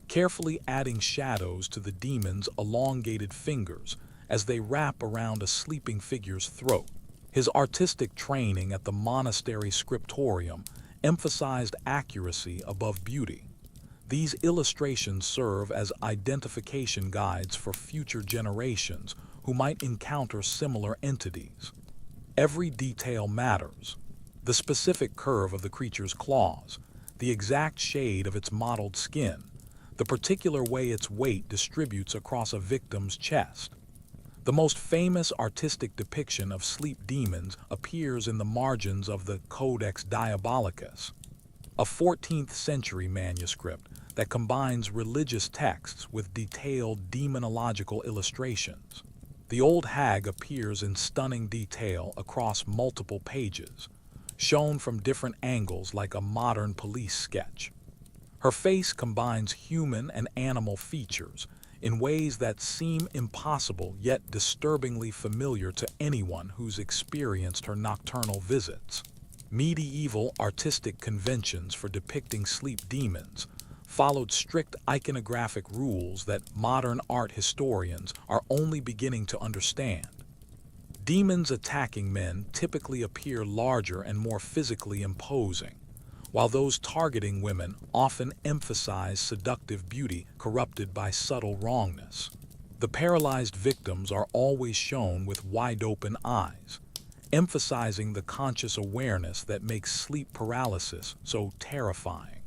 carefully adding shadows to the demon's elongated fingers as they wrap around a sleeping figure's throat. His artistic training at the monastery scriptorium emphasized accuracy above beauty. These illustrations serve as identification guides for future generations who might encounter similar entities. Every detail matters. The specific curve of the creature's claws, the exact shade of its mottled skin, the particular way its weight distributes across a victim's chest. The most famous artistic depiction of sleep demons appears in the margins of the Codex Diabolicus, a 14th century manuscript that combines religious texts with detailed demonological illustrations. The old hag appears in stunning detail across multiple pages, shown from different angles like a modern police sketch. Her face combines human and animal features in ways that seem impossible yet disturbingly familiar to anyone who's experienced her nocturnal visits. Medieval artistic conventions for depicting sleep demons followed strict iconographic rules that modern art historians are only beginning to understand. Demons attacking men typically appear larger and more physically imposing, while those targeting women often emphasize seductive beauty corrupted by subtle wrongness. The paralyzed victims are always shown with wide-open eyes, emphasizing the conscious awareness that makes sleep paralysis so terrifying.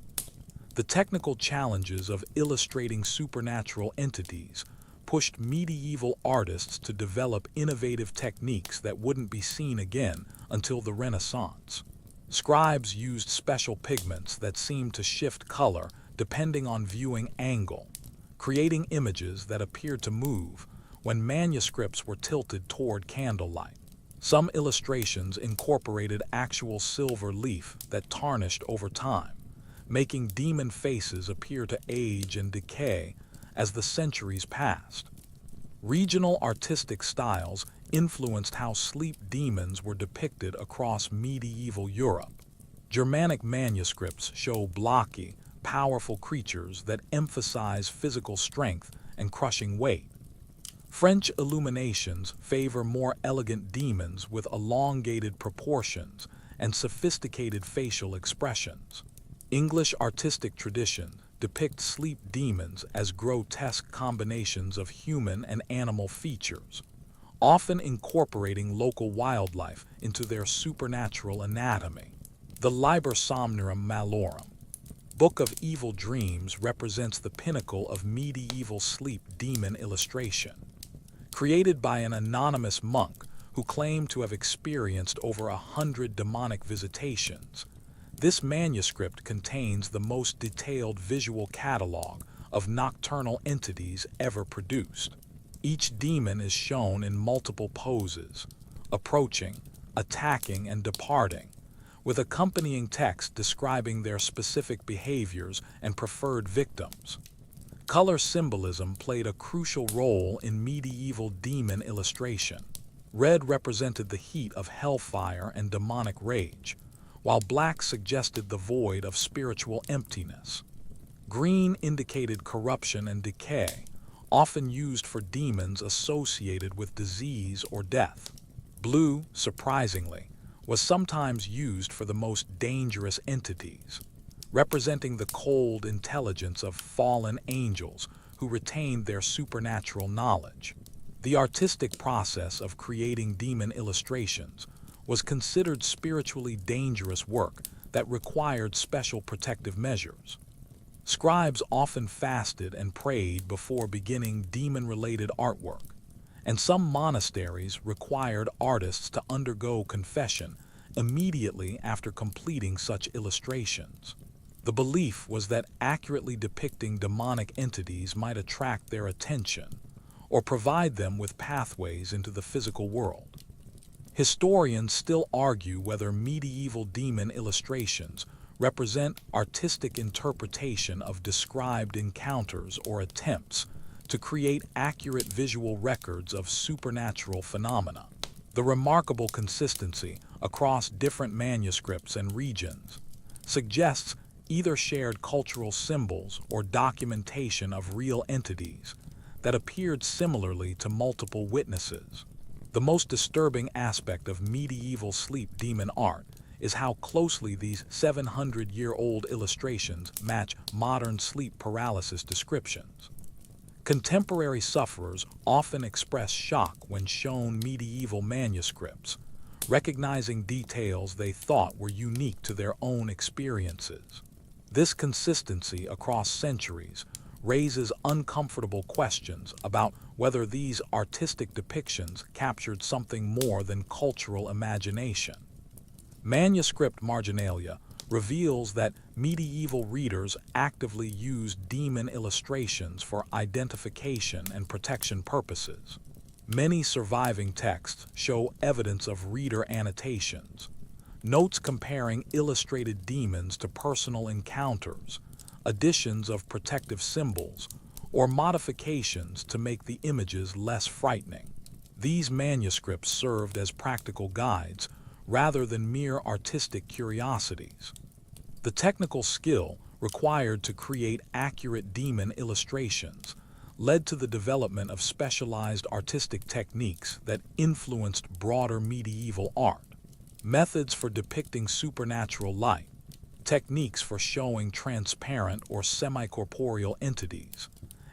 The technical challenges of illustrating supernatural entities pushed medieval artists to develop innovative techniques that wouldn't be seen again until the Renaissance. Scribes used special pigments that seemed to shift color depending on viewing angle, creating images that appeared to move when manuscripts were tilted toward candlelight. Some illustrations incorporated actual silver leaf that tarnished over time, making demon faces appear to age and decay as the centuries passed. Regional artistic styles influenced how sleep demons were depicted across medieval Europe. Germanic manuscripts show blocky, powerful creatures that emphasize physical strength and crushing weight. French illuminations favor more elegant demons with elongated proportions and sophisticated facial expressions. English artistic tradition depicts sleep demons as grotesque combinations of human and animal features, often incorporating local wildlife into their supernatural anatomy. The Liber Somnorum Malorum, Book of Evil Dreams, represents the pinnacle of medieval sleep demon illustration. Created by an anonymous monk who claimed to have experienced over 100 demonic visitations, this manuscript contains the most detailed visual catalog of nocturnal entities ever produced. Each demon is shown in multiple poses, approaching, attacking, and departing, with accompanying text describing their specific behaviors and preferred victims. Color symbolism played a crucial role in medieval demon illustration. Red represented the heat of hellfire and demonic rage, while black suggested the void of spiritual emptiness. Green indicated corruption and decay, often used for demons associated with disease or death. Blue, surprisingly, was sometimes used for the most dangerous entities, representing the cold intelligence of fallen angels who retained their supernatural knowledge. The artistic process of creating demon illustrations was considered spiritually dangerous work that required special protective measures. Scribes often fasted and prayed before beginning demon-related artwork, and some monasteries required artists to undergo confession immediately after completing such illustrations. The belief was that accurately depicting demonic entities might attract their attention or provide them with pathways into the physical world. Historians still argue whether medieval demon illustrations represent artistic interpretation of described encounters or attempts to create accurate visual records of supernatural phenomena. The remarkable consistency across different manuscripts and regions suggests either shared cultural symbols or documentation of real entities that appeared similarly to multiple witnesses. The most disturbing aspect of medieval sleep demon art is how closely these 700-year-old illustrations match modern sleep paralysis descriptions. Contemporary sufferers often express shock when shown medieval manuscripts, recognizing details they thought were unique to their own experiences. This consistency across centuries raises uncomfortable questions about whether these artistic depictions captured something more than cultural imagination. Manuscript marginalia reveals that medieval readers actively used demon illustrations for identification and protection purposes. Many surviving texts show evidence of reader annotations, notes comparing illustrated demons to personal encounters, additions of protective symbols, or modifications to make the images less frightening. These manuscripts served as practical guides rather than mere artistic curiosities. The technical skill required to create accurate demon illustrations led to the development of specialized artistic techniques that influenced broader medieval art. Methods for depicting supernatural light, techniques for showing transparent or semi-corporeal entities,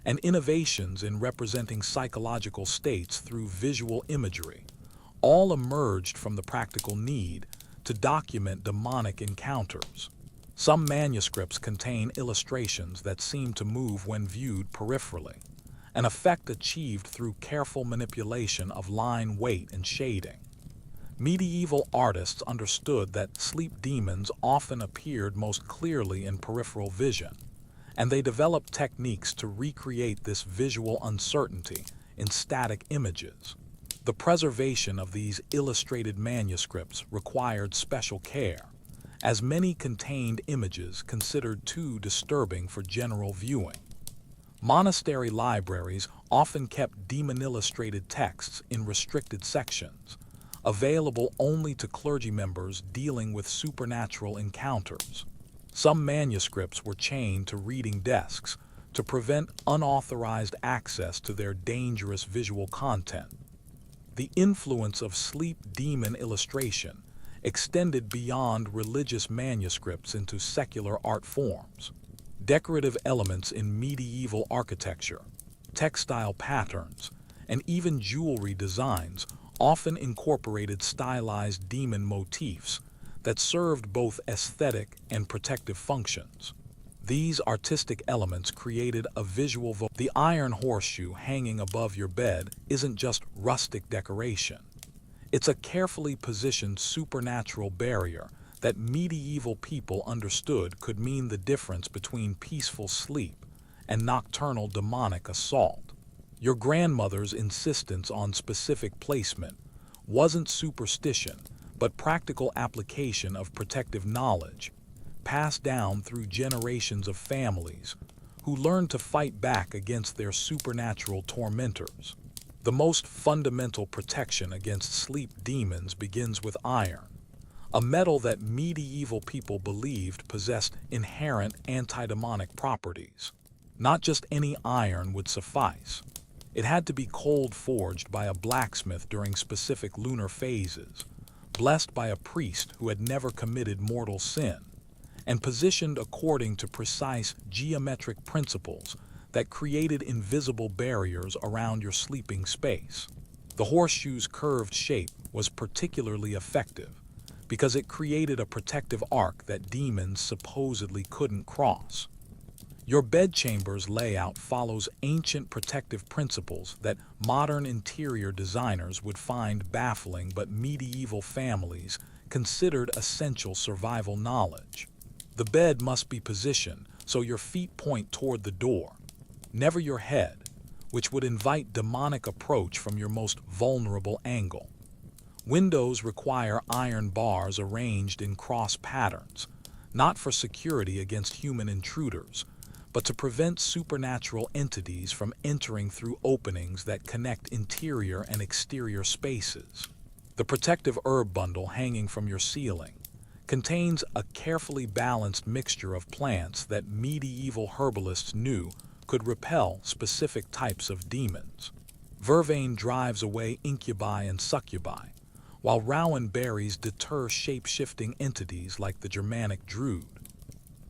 and innovations in representing psychological states through visual imagery all emerged from the practical need to document demonic encounters. Some manuscripts contain illustrations that seem to move when viewed peripherally, an effect achieved through careful manipulation of line weight and shading. Medieval artists understood that sleep demons often appeared most clearly in peripheral vision, and they developed techniques to recreate this visual uncertainty in static images. The preservation of these illustrated manuscripts required special care, as many contained images considered too disturbing for general viewing. Monastery libraries often kept demon-illustrated texts in restricted sections, available only to clergy members dealing with supernatural encounters. Some manuscripts were chained to reading desks to prevent unauthorized access to their dangerous visual content. The influence of sleep demon illustration extended beyond religious manuscripts into secular art forms. Decorative elements in medieval architecture, textile patterns, and even jewelry designs often incorporated stylized demon motifs that served both aesthetic and protective functions. These artistic elements created a visual The iron horseshoe hanging above your bed isn't just rustic decoration. It's a carefully positioned supernatural barrier that medieval people understood could mean the difference between peaceful sleep and nocturnal demonic assault. Your grandmother's insistence on specific placement wasn't superstition, but practical application of protective knowledge, passed down through generations of families who learned to fight back against their supernatural tormentors. The most fundamental protection against sleep demons begins with iron, a metal that medieval people believed possessed inherent antidemonic properties. Not just any iron would suffice. It had to be cold forged by a blacksmith during specific lunar phases, blessed by a priest who had never committed mortal sin, and positioned according to precise geometric principles that created invisible barriers around your sleeping space. The horseshoe's curved shape was particularly effective because it created a protective arc that demons supposedly couldn't cross. Your bedchamber's layout follows ancient protective principles that modern interior designers would find baffling, but medieval families considered essential survival knowledge. The bed must be positioned so your feet point toward the door, never your head, which would invite demonic approach from your most vulnerable angle. Windows require iron bars arranged in cross patterns, not for security against human intruders, but to prevent supernatural entities from entering through openings that connect interior and exterior spaces. The protective herb bundle hanging from your ceiling contains a carefully balanced mixture of plants that medieval herbalists knew could repel specific types of demons. Vervain drives away incubi and succubi, while rowan berries deter shape-shifting entities like the Germanic druid.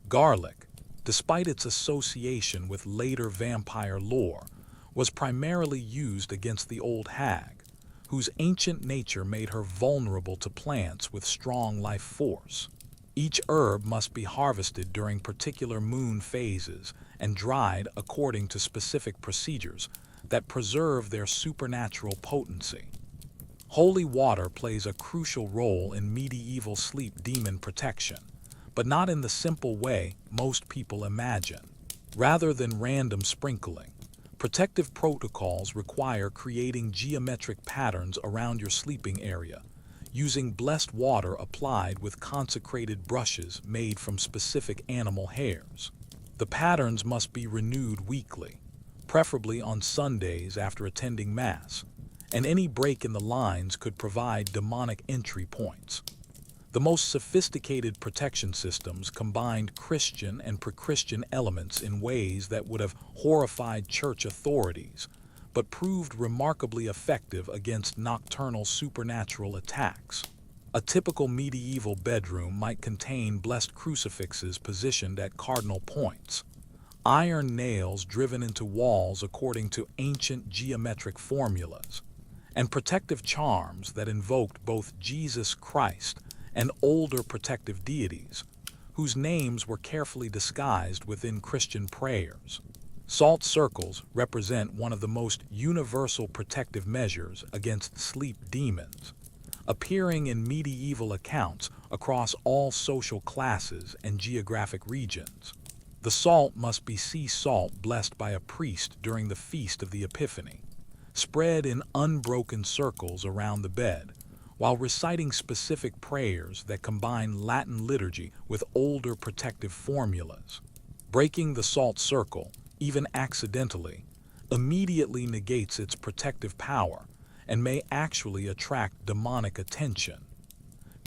Garlic, despite its association with later vampire lore, was primarily used against the old hag, whose ancient nature made her vulnerable to plants with strong life force. Each herb must be harvested during particular moon phases and dried according to specific procedures that preserve their supernatural potency. Holy water plays a crucial role in medieval sleep demon protection, but not in the simple way most people imagine. Rather than random sprinkling, protective protocols require creating geometric patterns around your sleeping area, using blessed water applied with consecrated brushes made from specific animal hairs. The patterns must be renewed weekly, preferably on Sundays after attending Mass, and any break in the lines could provide demonic entry points. The most sophisticated protection systems combined Christian and pre-Christian elements in ways that would have horrified church authorities, but proved remarkably effective against nocturnal supernatural attacks. A typical medieval bedroom might contain blessed crucifixes positioned at cardinal points, iron nails driven into walls according to ancient geometric formulas, and protective charms that invoked both Jesus Christ and older protective deities, whose names were carefully disguised within Christian prayers. Salt circles represent one of the most universal protective measures against sleep demons, appearing in medieval accounts across all social classes and geographic regions. The salt must be sea salt blessed by a priest during the Feast of the Epiphany, spread in unbroken circles around the bed, while reciting specific prayers that combine Latin liturgy with older protective formulas. Breaking the salt circle, even accidentally, immediately negates its protective power and may actually attract demonic attention.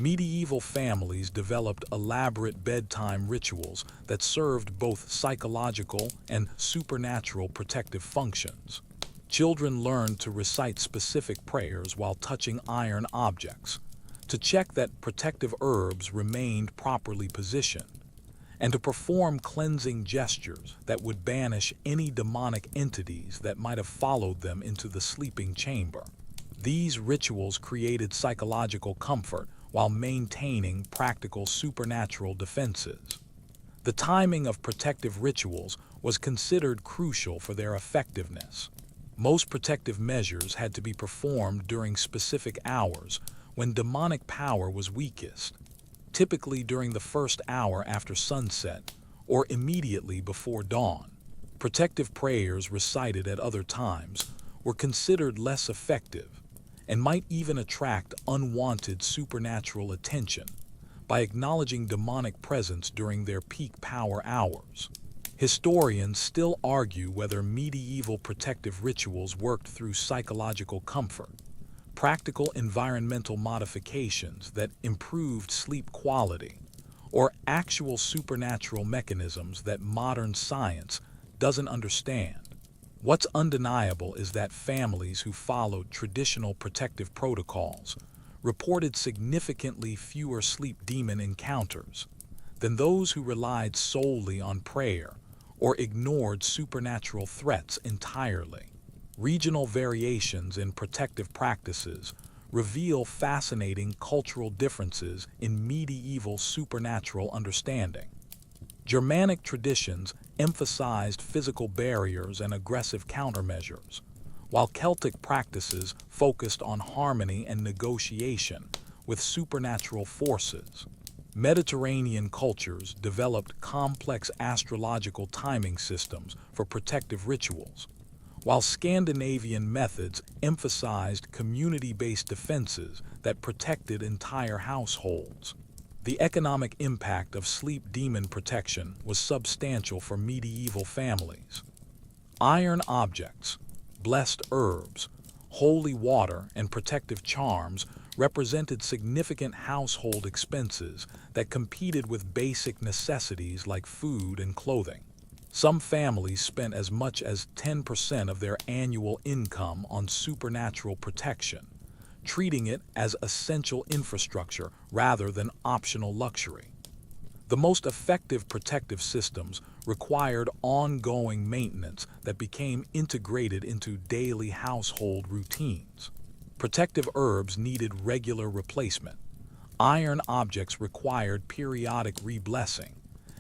Medieval families developed elaborate bedtime rituals that served both psychological and supernatural protective functions. Children learned to recite specific prayers while touching iron objects, to check that protective herbs remained properly positioned, and to perform cleansing gestures that would banish any demonic entities that might have followed them into the sleeping chamber. These rituals created psychological comfort while maintaining practical supernatural defenses. The timing of protective rituals was considered crucial for their effectiveness. Most protective measures had to be performed during specific hours when demonic power was weakest, typically during the first hour after sunset or immediately before dawn. Protective prayers recited at other times were considered less effective and might even attract unwanted supernatural attention by acknowledging demonic presence during their peak power hours. Historians still argue whether medieval protective rituals worked through psychological comfort, practical environmental modifications that improved sleep quality, or actual supernatural mechanisms that modern science doesn't understand. What's undeniable is that families who followed traditional protective protocols reported significantly fewer sleep demon encounters than those who relied solely on prayer or ignored supernatural threats entirely. Regional variations in protective practices reveal fascinating cultural differences in medieval supernatural understanding. Germanic traditions emphasized physical barriers and aggressive countermeasures, while Celtic practices focused on harmony and negotiation with supernatural forces. Mediterranean cultures developed complex astrological timing systems for protective rituals, while Scandinavian methods emphasized community-based defenses that protected entire households. The economic impact of sleep demon protection was substantial for medieval families. Iron objects, blessed herbs, holy water, and protective charms represented significant household expenses that competed with basic necessities like food and clothing. Some families spent as much as 10% of their annual income on supernatural protection, treating it as essential infrastructure rather than optional luxury. The most effective protective systems required ongoing maintenance that became integrated into daily household routines. Protective herbs needed regular replacement. Iron objects required periodic re-blessing,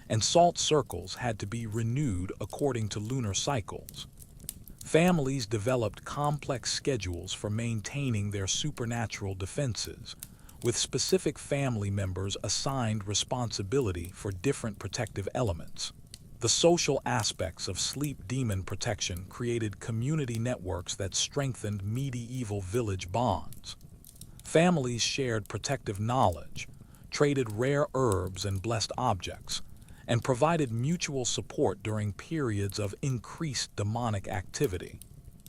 and salt circles had to be renewed according to lunar cycles. Families developed complex schedules for maintaining their supernatural defenses, with specific family members assigned responsibility for different protective elements. The social aspects of sleep demon protection created community networks that strengthened medieval village bonds. Families shared protective knowledge, traded rare herbs and blessed objects, and provided mutual support during periods of increased demonic activity.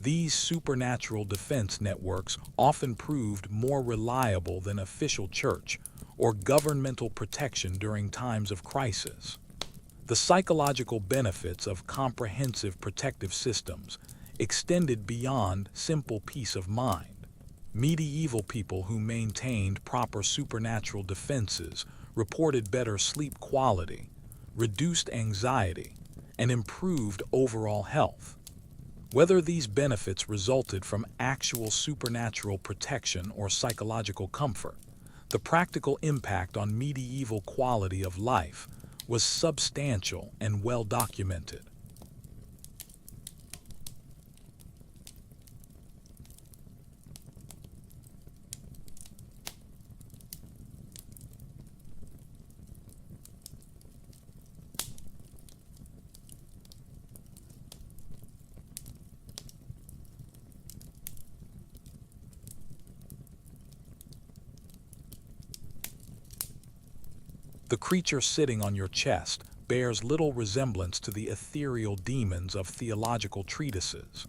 These supernatural defense networks often proved more reliable than official church or governmental protection during times of crisis. The psychological benefits of comprehensive protective systems extended beyond simple peace of mind. Medieval people who maintained proper supernatural defenses reported better sleep quality, reduced anxiety, and improved overall health. Whether these benefits resulted from actual supernatural protection or psychological comfort, the practical impact on medieval quality of life was substantial and well documented. The creature sitting on your chest bears little resemblance to the ethereal demons of theological treatises.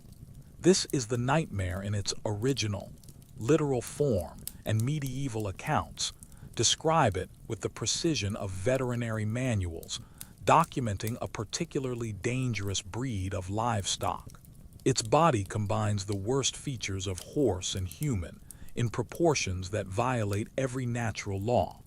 This is the nightmare in its original, literal form, and medieval accounts describe it with the precision of veterinary manuals documenting a particularly dangerous breed of livestock. Its body combines the worst features of horse and human in proportions that violate every natural law,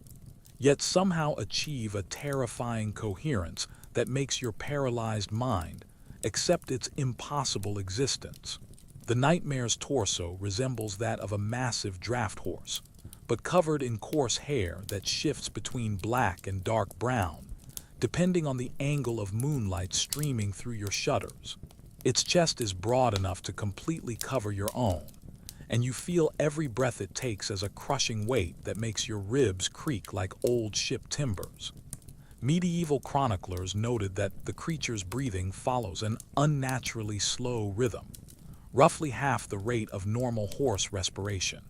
yet somehow achieve a terrifying coherence that makes your paralyzed mind accept its impossible existence. The nightmare's torso resembles that of a massive draft horse, but covered in coarse hair that shifts between black and dark brown, depending on the angle of moonlight streaming through your shutters. Its chest is broad enough to completely cover your own, and you feel every breath it takes as a crushing weight that makes your ribs creak like old ship timbers. Medieval chroniclers noted that the creature's breathing follows an unnaturally slow rhythm, roughly half the rate of normal horse respiration,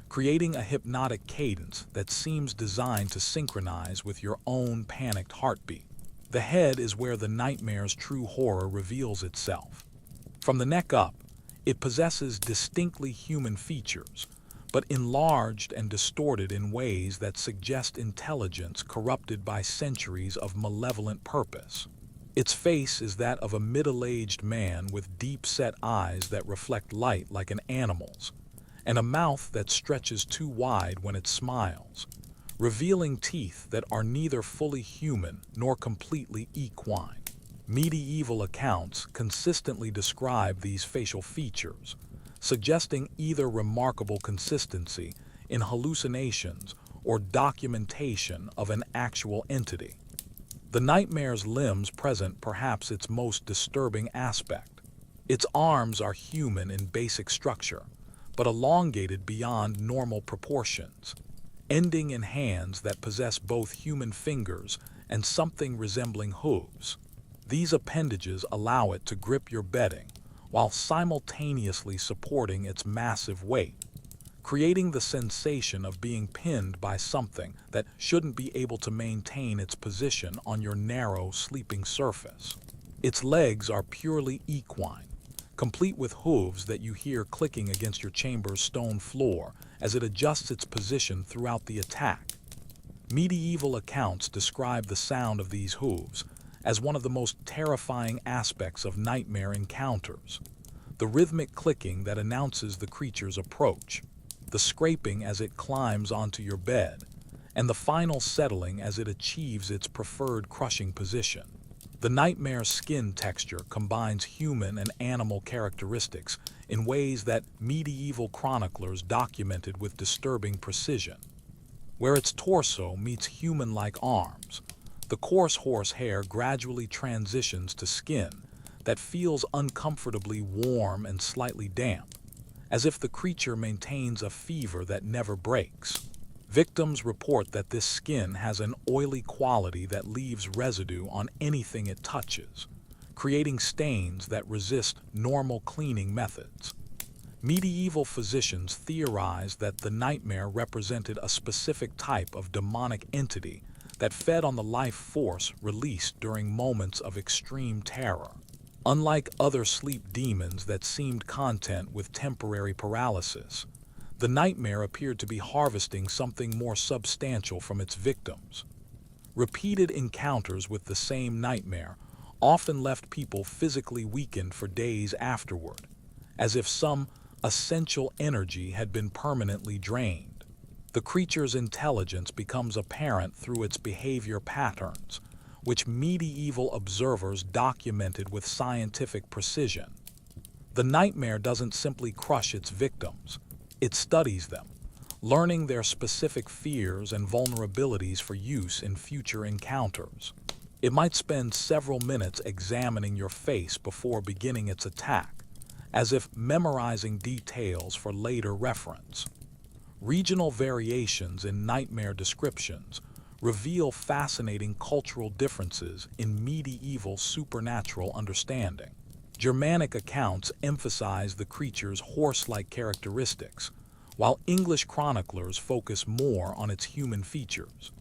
creating a hypnotic cadence that seems designed to synchronize with your own panicked heartbeat. The head is where the nightmare's true horror reveals itself. From the neck up, it possesses distinctly human features, but enlarged and distorted in ways that suggest intelligence corrupted by centuries of malevolent purpose. Its face is that of a middle-aged man with deep-set eyes that reflect light like an animal's, and a mouth that stretches too wide when it smiles, revealing teeth that are neither fully human nor completely equine. Medieval accounts consistently describe these facial features, suggesting either remarkable consistency in hallucinations or documentation of an actual entity. The nightmare's limbs present perhaps its most disturbing aspect. Its arms are human in basic structure, but elongated beyond normal proportions, ending in hands that possess both human fingers and something resembling hooves. These appendages allow it to grip your bedding, while simultaneously supporting its massive weight, creating the sensation of being pinned by something that shouldn't be able to maintain its position on your narrow, sleeping surface. Its legs are purely equine, complete with hooves that you hear clicking against your chamber's stone floor as it adjusts its position throughout the attack. Medieval accounts describe the sound of these hooves as one of the most terrifying aspects of nightmare encounters. The rhythmic clicking that announces the creature's approach, the scraping as it climbs onto your bed, and the final settling as it achieves its preferred crushing position. The nightmare's skin texture combines human and animal characteristics in ways that medieval chroniclers documented with disturbing precision. Where its torso meets human-like arms, the coarse horsehair gradually transitions to skin that feels uncomfortably warm and slightly damp, as if the creature maintains a fever that never breaks. Victims report that this skin has an oily quality that leaves residue on anything it touches, creating stains that resist normal cleaning methods. Medieval physicians theorized that the nightmare represented a specific type of demonic entity that fed on the life force released during moments of extreme terror. Unlike other sleep demons that seemed content with temporary paralysis, the nightmare appeared to be harvesting something more substantial from its victims. Repeated encounters with the same nightmare often left people physically weakened for days afterward, as if some essential energy had been permanently drained. The creature's intelligence becomes apparent through its behavior patterns, which medieval observers documented with scientific precision. The nightmare doesn't simply crush its victims, it studies them, learning their specific fears and vulnerabilities for use in future encounters. It might spend several minutes examining your face before beginning its attack, as if memorizing details for later reference. Regional variations in nightmare descriptions reveal fascinating cultural differences in medieval supernatural understanding. Germanic accounts emphasize the creature's horse-like characteristics, while English chroniclers focus more on its human features.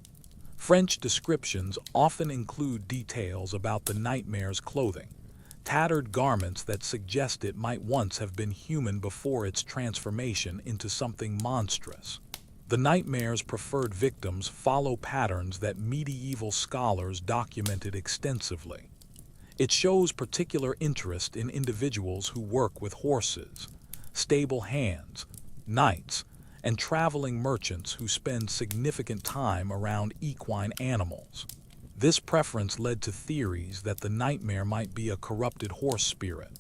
French descriptions often include details about the nightmare's clothing, tattered garments that suggest it might once have been human before its transformation into something monstrous. The nightmare's preferred victims follow patterns that medieval scholars documented extensively. It shows particular interest in individuals who work with horses, stable hands, knights, and traveling merchants who spend significant time around equine animals. This preference led to theories that the nightmare might be a corrupted horse spirit,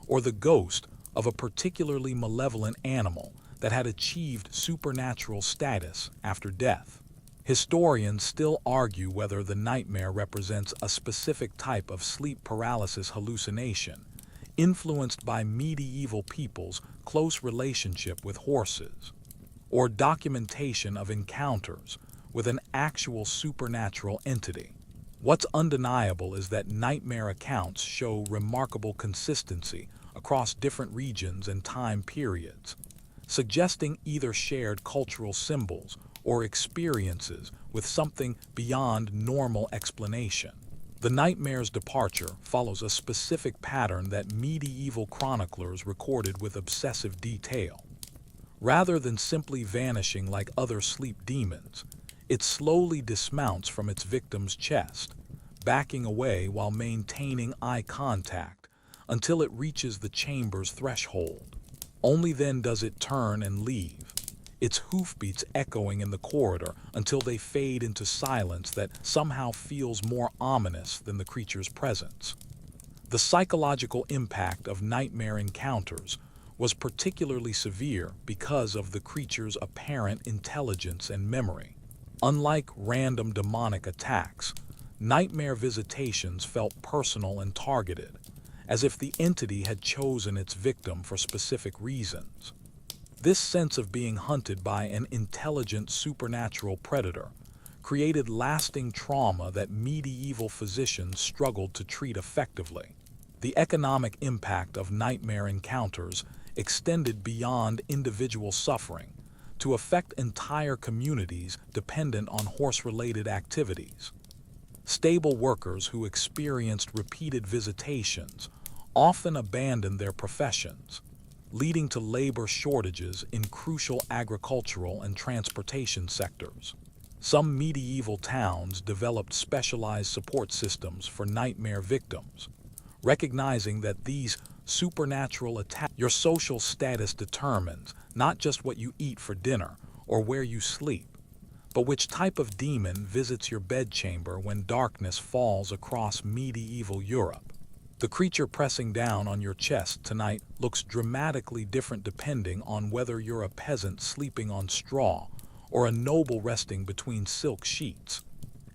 or the ghost of a particularly malevolent animal that had achieved supernatural status after death. Historians still argue whether the nightmare represents a specific type of sleep paralysis hallucination, influenced by medieval people's close relationship with horses, or documentation of encounters with an actual supernatural entity. What's undeniable is that nightmare accounts show remarkable consistency across different regions and time periods, suggesting either shared cultural symbols or experiences with something beyond normal explanation. The nightmare's departure follows a specific pattern that medieval chroniclers recorded with obsessive detail. Rather than simply vanishing like other sleep demons, it slowly dismounts from its victim's chest, backing away while maintaining eye contact until it reaches the chamber's threshold. Only then does it turn and leave, its hoofbeats echoing in the corridor until they fade into silence that somehow feels more ominous than the creature's presence. The psychological impact of nightmare encounters was particularly severe because of the creature's apparent intelligence and memory. Unlike random demonic attacks, nightmare visitations felt personal and targeted, as if the entity had chosen its victim for specific reasons. This sense of being hunted by an intelligent supernatural predator created lasting trauma that medieval physicians struggled to treat effectively. The economic impact of nightmare encounters extended beyond individual suffering to affect entire communities dependent on horse-related activities. Stable workers who experienced repeated visitations often abandoned their professions, leading to labor shortages in crucial agricultural and transportation sectors. Some medieval towns developed specialized support systems for nightmare victims, recognizing that these supernatural attacks. Your social status determines not just what you eat for dinner or where you sleep, but which type of demon visits your bedchamber when darkness falls across medieval Europe. The creature pressing down on your chest tonight looks dramatically different depending on whether you're a peasant sleeping on straw or a noble resting between silk sheets.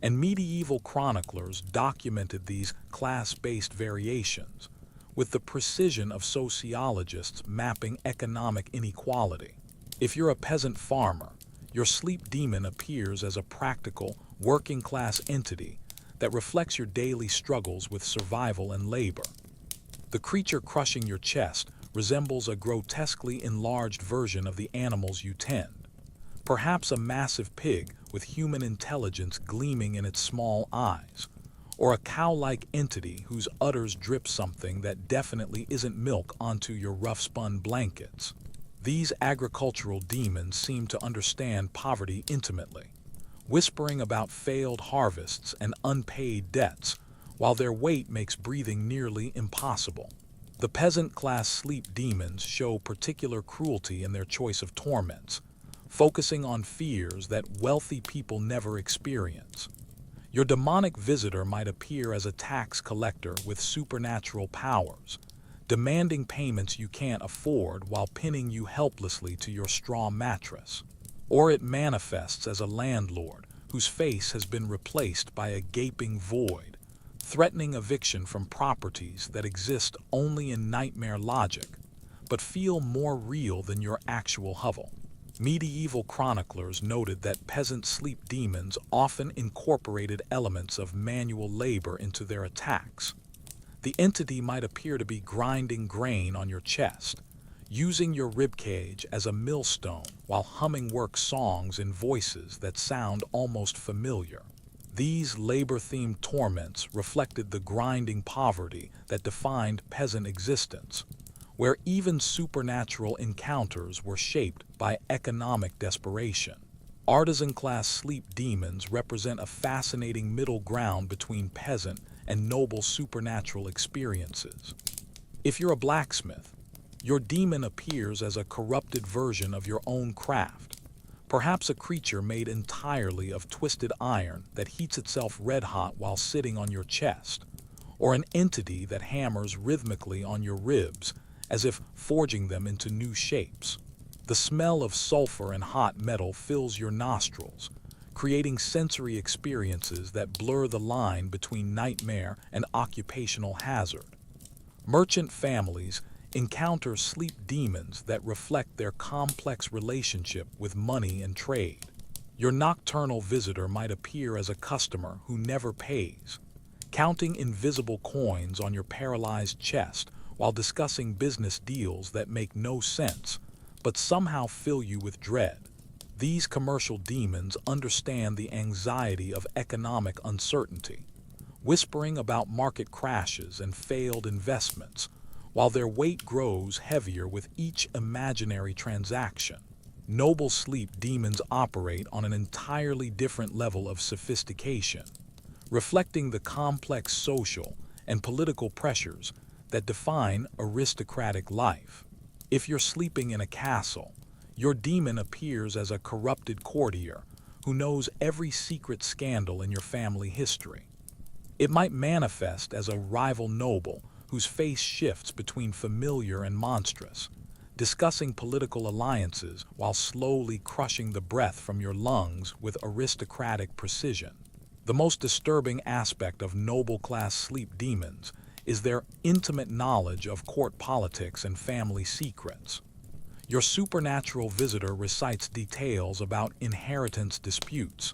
And medieval chroniclers documented these class-based variations with the precision of sociologists mapping economic inequality. If you're a peasant farmer, your sleep demon appears as a practical, working-class entity that reflects your daily struggles with survival and labor. The creature crushing your chest resembles a grotesquely enlarged version of the animals you tend, perhaps a massive pig with human intelligence gleaming in its small eyes, or a cow-like entity whose udders drip something that definitely isn't milk onto your rough-spun blankets. These agricultural demons seem to understand poverty intimately, whispering about failed harvests and unpaid debts, while their weight makes breathing nearly impossible. The peasant-class sleep demons show particular cruelty in their choice of torments, focusing on fears that wealthy people never experience. Your demonic visitor might appear as a tax collector with supernatural powers, demanding payments you can't afford while pinning you helplessly to your straw mattress. Or it manifests as a landlord whose face has been replaced by a gaping void, threatening eviction from properties that exist only in nightmare logic, but feel more real than your actual hovel. Medieval chroniclers noted that peasant sleep demons often incorporated elements of manual labor into their attacks. The entity might appear to be grinding grain on your chest, using your ribcage as a millstone while humming work songs in voices that sound almost familiar. These labor-themed torments reflected the grinding poverty that defined peasant existence, where even supernatural encounters were shaped by economic desperation. Artisan-class sleep demons represent a fascinating middle ground between peasant and noble supernatural experiences. If you're a blacksmith, your demon appears as a corrupted version of your own craft, perhaps a creature made entirely of twisted iron that heats itself red-hot while sitting on your chest, or an entity that hammers rhythmically on your ribs as if forging them into new shapes. The smell of sulfur and hot metal fills your nostrils, creating sensory experiences that blur the line between nightmare and occupational hazard. Merchant families encounter sleep demons that reflect their complex relationship with money and trade. Your nocturnal visitor might appear as a customer who never pays, counting invisible coins on your paralyzed chest while discussing business deals that make no sense, but somehow fill you with dread. These commercial demons understand the anxiety of economic uncertainty, whispering about market crashes and failed investments, while their weight grows heavier with each imaginary transaction. Noble sleep demons operate on an entirely different level of sophistication, reflecting the complex social and political pressures that define aristocratic life. If you're sleeping in a castle, your demon appears as a corrupted courtier who knows every secret scandal in your family history. It might manifest as a rival noble whose face shifts between familiar and monstrous, discussing political alliances while slowly crushing the breath from your lungs with aristocratic precision. The most disturbing aspect of noble-class sleep demons is their intimate knowledge of court politics and family secrets. Your supernatural visitor recites details about inheritance disputes,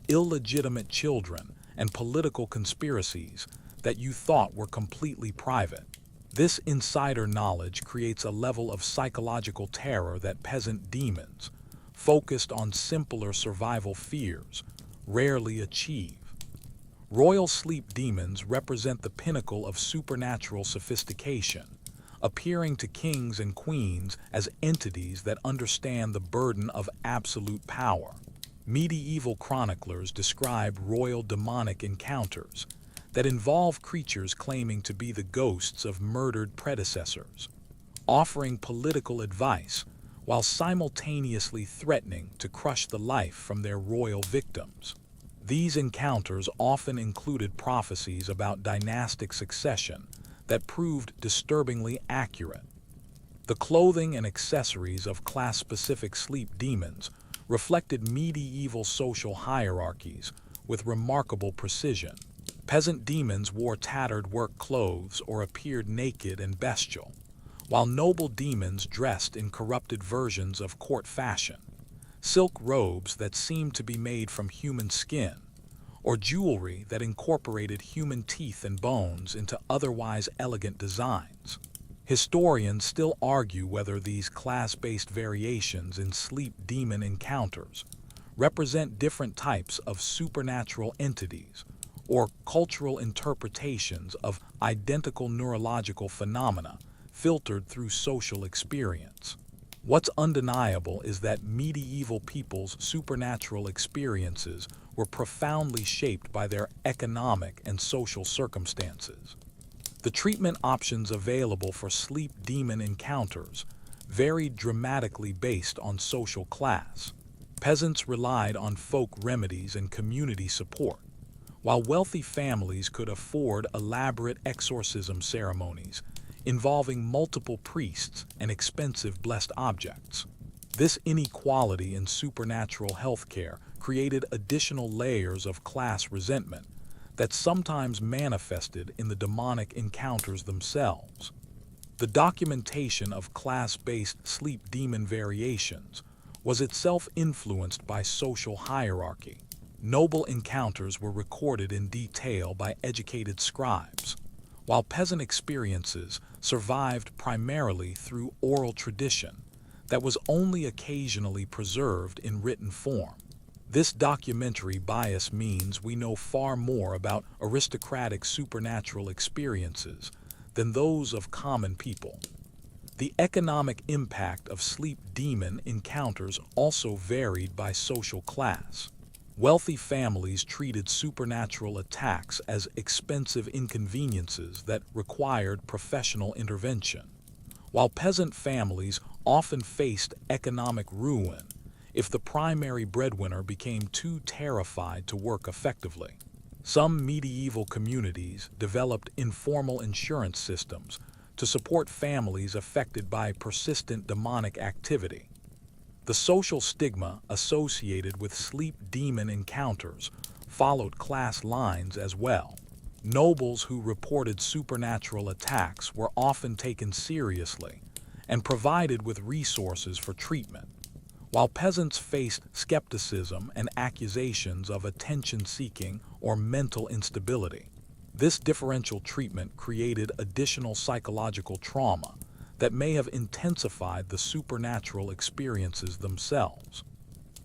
illegitimate children, and political conspiracies that you thought were completely private. This insider knowledge creates a level of psychological terror that peasant demons, focused on simpler survival fears, rarely achieve. Royal sleep demons represent the pinnacle of supernatural sophistication, appearing to kings and queens as entities that understand the burden of absolute power. Medieval chroniclers describe royal demonic encounters that involve creatures claiming to be the ghosts of murdered predecessors, offering political advice while simultaneously threatening to crush the life from their royal victims. These encounters often included prophecies about dynastic succession that proved disturbingly accurate. The clothing and accessories of class-specific sleep demons reflected medieval social hierarchies with remarkable precision. Peasant demons wore tattered work clothes or appeared naked and bestial, while noble demons dressed in corrupted versions of court fashion, silk robes that seemed to be made from human skin, or jewelry that incorporated human teeth and bones into otherwise elegant designs. Historians still argue whether these class-based variations in sleep demon encounters represent different types of supernatural entities or cultural interpretations of identical neurological phenomena filtered through social experience. What's undeniable is that medieval people's supernatural experiences were profoundly shaped by their economic and social circumstances. The treatment options available for sleep demon encounters varied dramatically based on social class. Peasants relied on folk remedies and community support, while wealthy families could afford elaborate exorcism ceremonies involving multiple priests and expensive blessed objects. This inequality in supernatural healthcare created additional layers of class resentment that sometimes manifested in the demonic encounters themselves. The documentation of class-based sleep demon variations was itself influenced by social hierarchy. Noble encounters were recorded in detail by educated scribes, while peasant experiences survived primarily through oral tradition that was only occasionally preserved in written form. This documentary bias means we know far more about aristocratic supernatural experiences than those of common people. The economic impact of sleep demon encounters also varied by social class. Wealthy families treated supernatural attacks as expensive inconveniences that required professional intervention, while peasant families often faced economic ruin if the primary breadwinner became too terrified to work effectively. Some medieval communities developed informal insurance systems to support families affected by persistent demonic activity. The social stigma associated with sleep demon encounters followed class lines as well. Nobles who reported supernatural attacks were often taken seriously and provided with resources for treatment, while peasants faced skepticism and accusations of attention-seeking or mental instability. This differential treatment created additional psychological trauma that may have intensified the supernatural experiences themselves.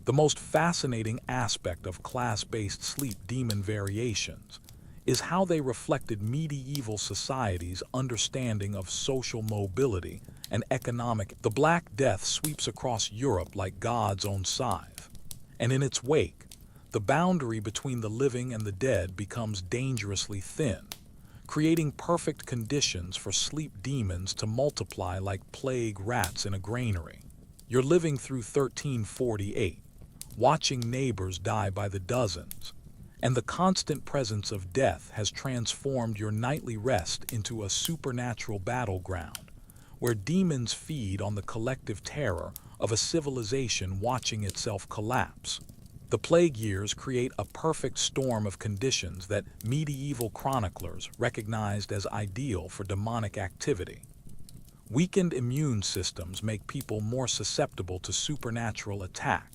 The most fascinating aspect of class-based sleep demon variations is how they reflected medieval society's understanding of social mobility and economic. The Black Death sweeps across Europe like God's own scythe, and in its wake, the boundary between the living and the dead becomes dangerously thin, creating perfect conditions for sleep demons to multiply like plague rats in a granary. You're living through 1348, watching neighbors die by the dozens, and the constant presence of death has transformed your nightly rest into a supernatural battleground, where demons feed on the collective terror of a civilization watching itself collapse. The plague years create a perfect storm of conditions that medieval chroniclers recognized as ideal for demonic activity. Weakened immune systems make people more susceptible to supernatural attack,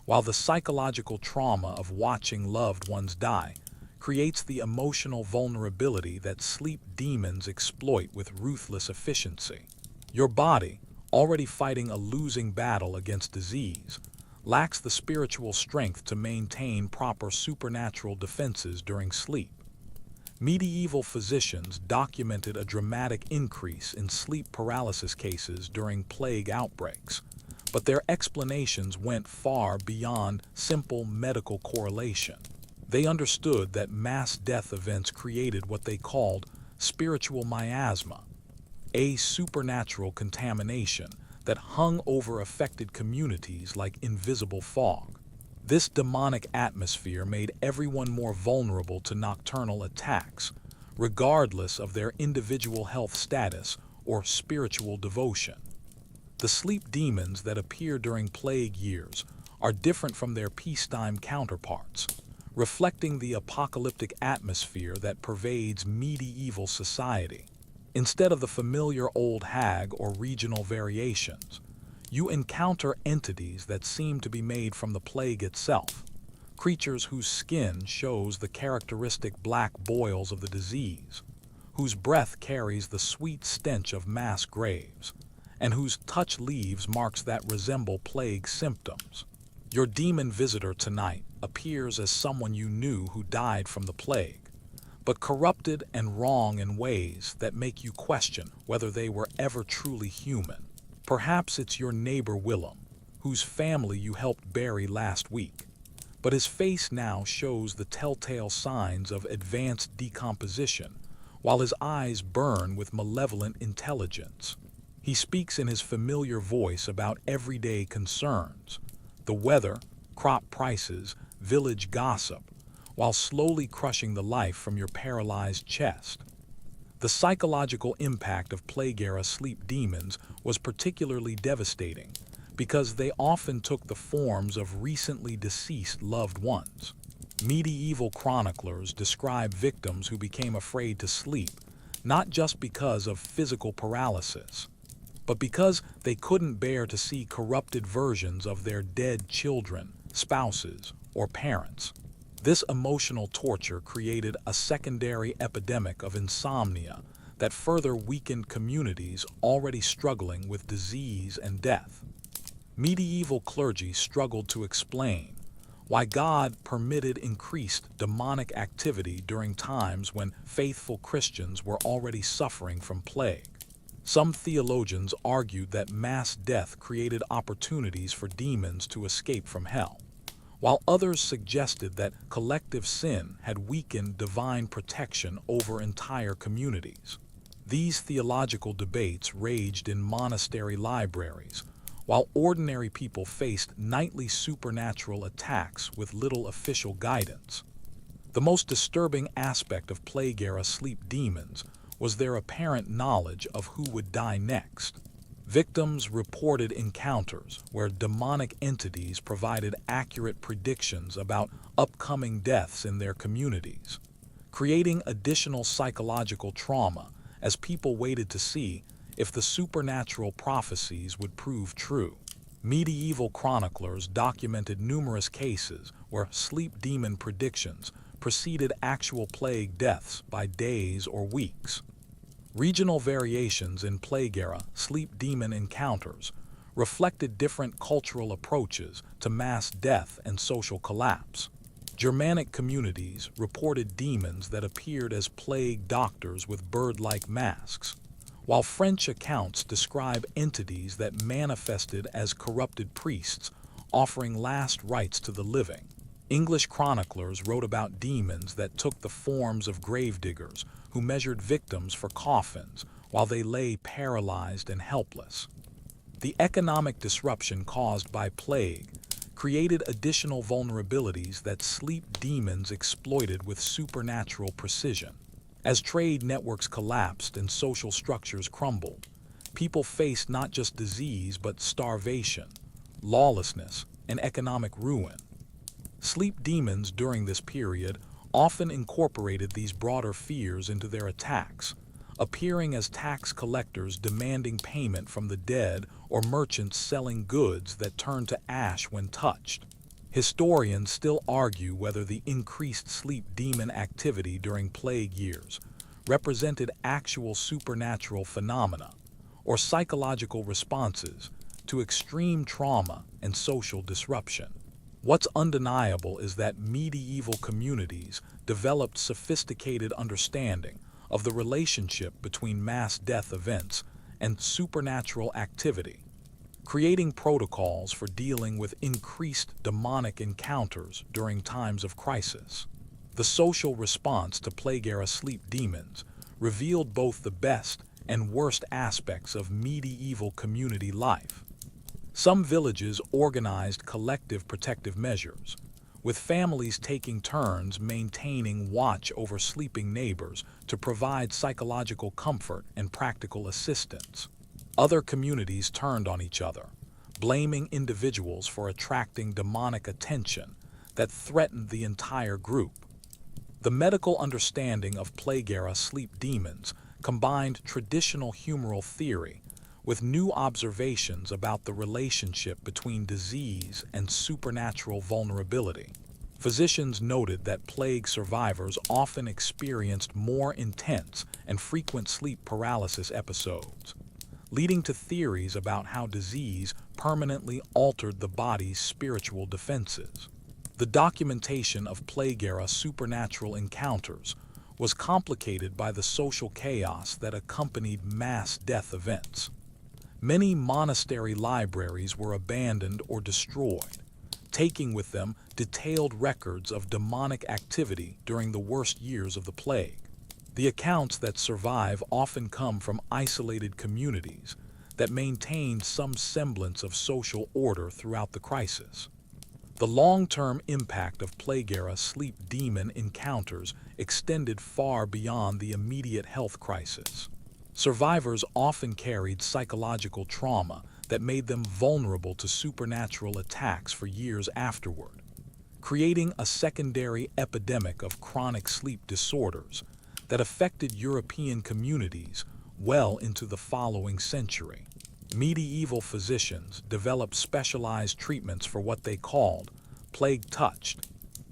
while the psychological trauma of watching loved ones die creates the emotional vulnerability that sleep demons exploit with ruthless efficiency. Your body, already fighting a losing battle against disease, lacks the spiritual strength to maintain proper supernatural defenses during sleep. Medieval physicians documented a dramatic increase in sleep paralysis cases during plague outbreaks, but their explanations went far beyond simple medical correlation. They understood that mass death events created what they called spiritual miasma, a supernatural contamination that hung over affected communities like invisible fog. This demonic atmosphere made everyone more vulnerable to nocturnal attacks, regardless of their individual health status or spiritual devotion. The sleep demons that appear during plague years are different from their peacetime counterparts, reflecting the apocalyptic atmosphere that pervades medieval society. Instead of the familiar old hag or regional variations, you encounter entities that seem to be made from the plague itself, creatures whose skin shows the characteristic black boils of the disease, whose breath carries the sweet stench of mass graves, and whose touch leaves marks that resemble plague symptoms. Your demon visitor tonight appears as someone you knew who died from the plague, but corrupted and wrong in ways that make you question whether they were ever truly human. Perhaps it's your neighbor Willem, whose family you helped bury last week, but his face now shows the telltale signs of advanced decomposition, while his eyes burn with malevolent intelligence. He speaks in his familiar voice about everyday concerns, the weather, crop prices, village gossip, while slowly crushing the life from your paralyzed chest. The psychological impact of plague-era sleep demons was particularly devastating because they often took the forms of recently deceased loved ones. Medieval chroniclers describe victims who became afraid to sleep, not just because of physical paralysis, but because they couldn't bear to see corrupted versions of their dead children, spouses, or parents. This emotional torture created a secondary epidemic of insomnia that further weakened communities already struggling with disease and death. Medieval clergy struggled to explain why God permitted increased demonic activity during times when faithful Christians were already suffering from plague. Some theologians argued that mass death created opportunities for demons to escape from hell, while others suggested that collective sin had weakened divine protection over entire communities. These theological debates raged in monastery libraries, while ordinary people faced nightly supernatural attacks with little official guidance. The most disturbing aspect of plague-era sleep demons was their apparent knowledge of who would die next. Victims reported encounters where demonic entities provided accurate predictions about upcoming deaths in their communities, creating additional psychological trauma as people waited to see if the supernatural prophecies would prove true. Medieval chroniclers documented numerous cases where sleep demon predictions preceded actual plague deaths by days or weeks. Regional variations in plague-era sleep demon encounters reflected different cultural approaches to mass death and social collapse. Germanic communities reported demons that appeared as plague doctors with bird-like masks, while French accounts describe entities that manifested as corrupted priests, offering last rites to the living. English chroniclers wrote about demons that took the forms of gravediggers who measured victims for coffins while they lay paralyzed and helpless. The economic disruption caused by plague created additional vulnerabilities that sleep demons exploited with supernatural precision. As trade networks collapsed and social structures crumbled, people faced not just disease but starvation, lawlessness, and economic ruin. Sleep demons during this period often incorporated these broader fears into their attacks, appearing as tax collectors demanding payment from the dead or merchants selling goods that turned to ash when touched. Historians still argue whether the increased sleep demon activity during plague years represented actual supernatural phenomena or psychological responses to extreme trauma and social disruption. What's undeniable is that medieval communities developed sophisticated understanding of the relationship between mass death events and supernatural activity, creating protocols for dealing with increased demonic encounters during times of crisis. The social response to plague-era sleep demons revealed both the best and worst aspects of medieval community life. Some villages organized collective protective measures, with families taking turns maintaining watch over sleeping neighbors to provide psychological comfort and practical assistance. Other communities turned on each other, blaming individuals for attracting demonic attention that threatened the entire group. The medical understanding of plague-era sleep demons combined traditional humoral theory with new observations about the relationship between disease and supernatural vulnerability. Physicians noted that plague survivors often experienced more intense and frequent sleep paralysis episodes, leading to theories about how disease permanently altered the body's spiritual defenses. The documentation of plague-era supernatural encounters was complicated by the social chaos that accompanied mass death events. Many monastery libraries were abandoned or destroyed, taking with them detailed records of demonic activity during the worst years of the plague. The accounts that survive often come from isolated communities that maintained some semblance of social order throughout the crisis. The long-term impact of plague-era sleep demon encounters extended far beyond the immediate health crisis. Survivors often carried psychological trauma that made them vulnerable to supernatural attacks for years afterward, creating a secondary epidemic of chronic sleep disorders that affected European communities well into the following century. Medieval physicians developed specialized treatments for what they called plague-touched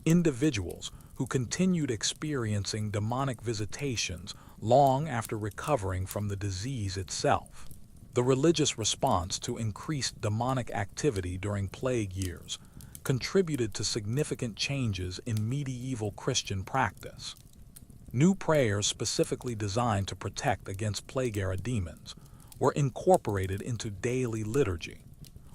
individuals who continued experiencing demonic visitations long after recovering from the disease itself. The religious response to increased demonic activity during plague years contributed to significant changes in medieval Christian practice. New prayers specifically designed to protect against plague-era demons were incorporated into daily liturgy,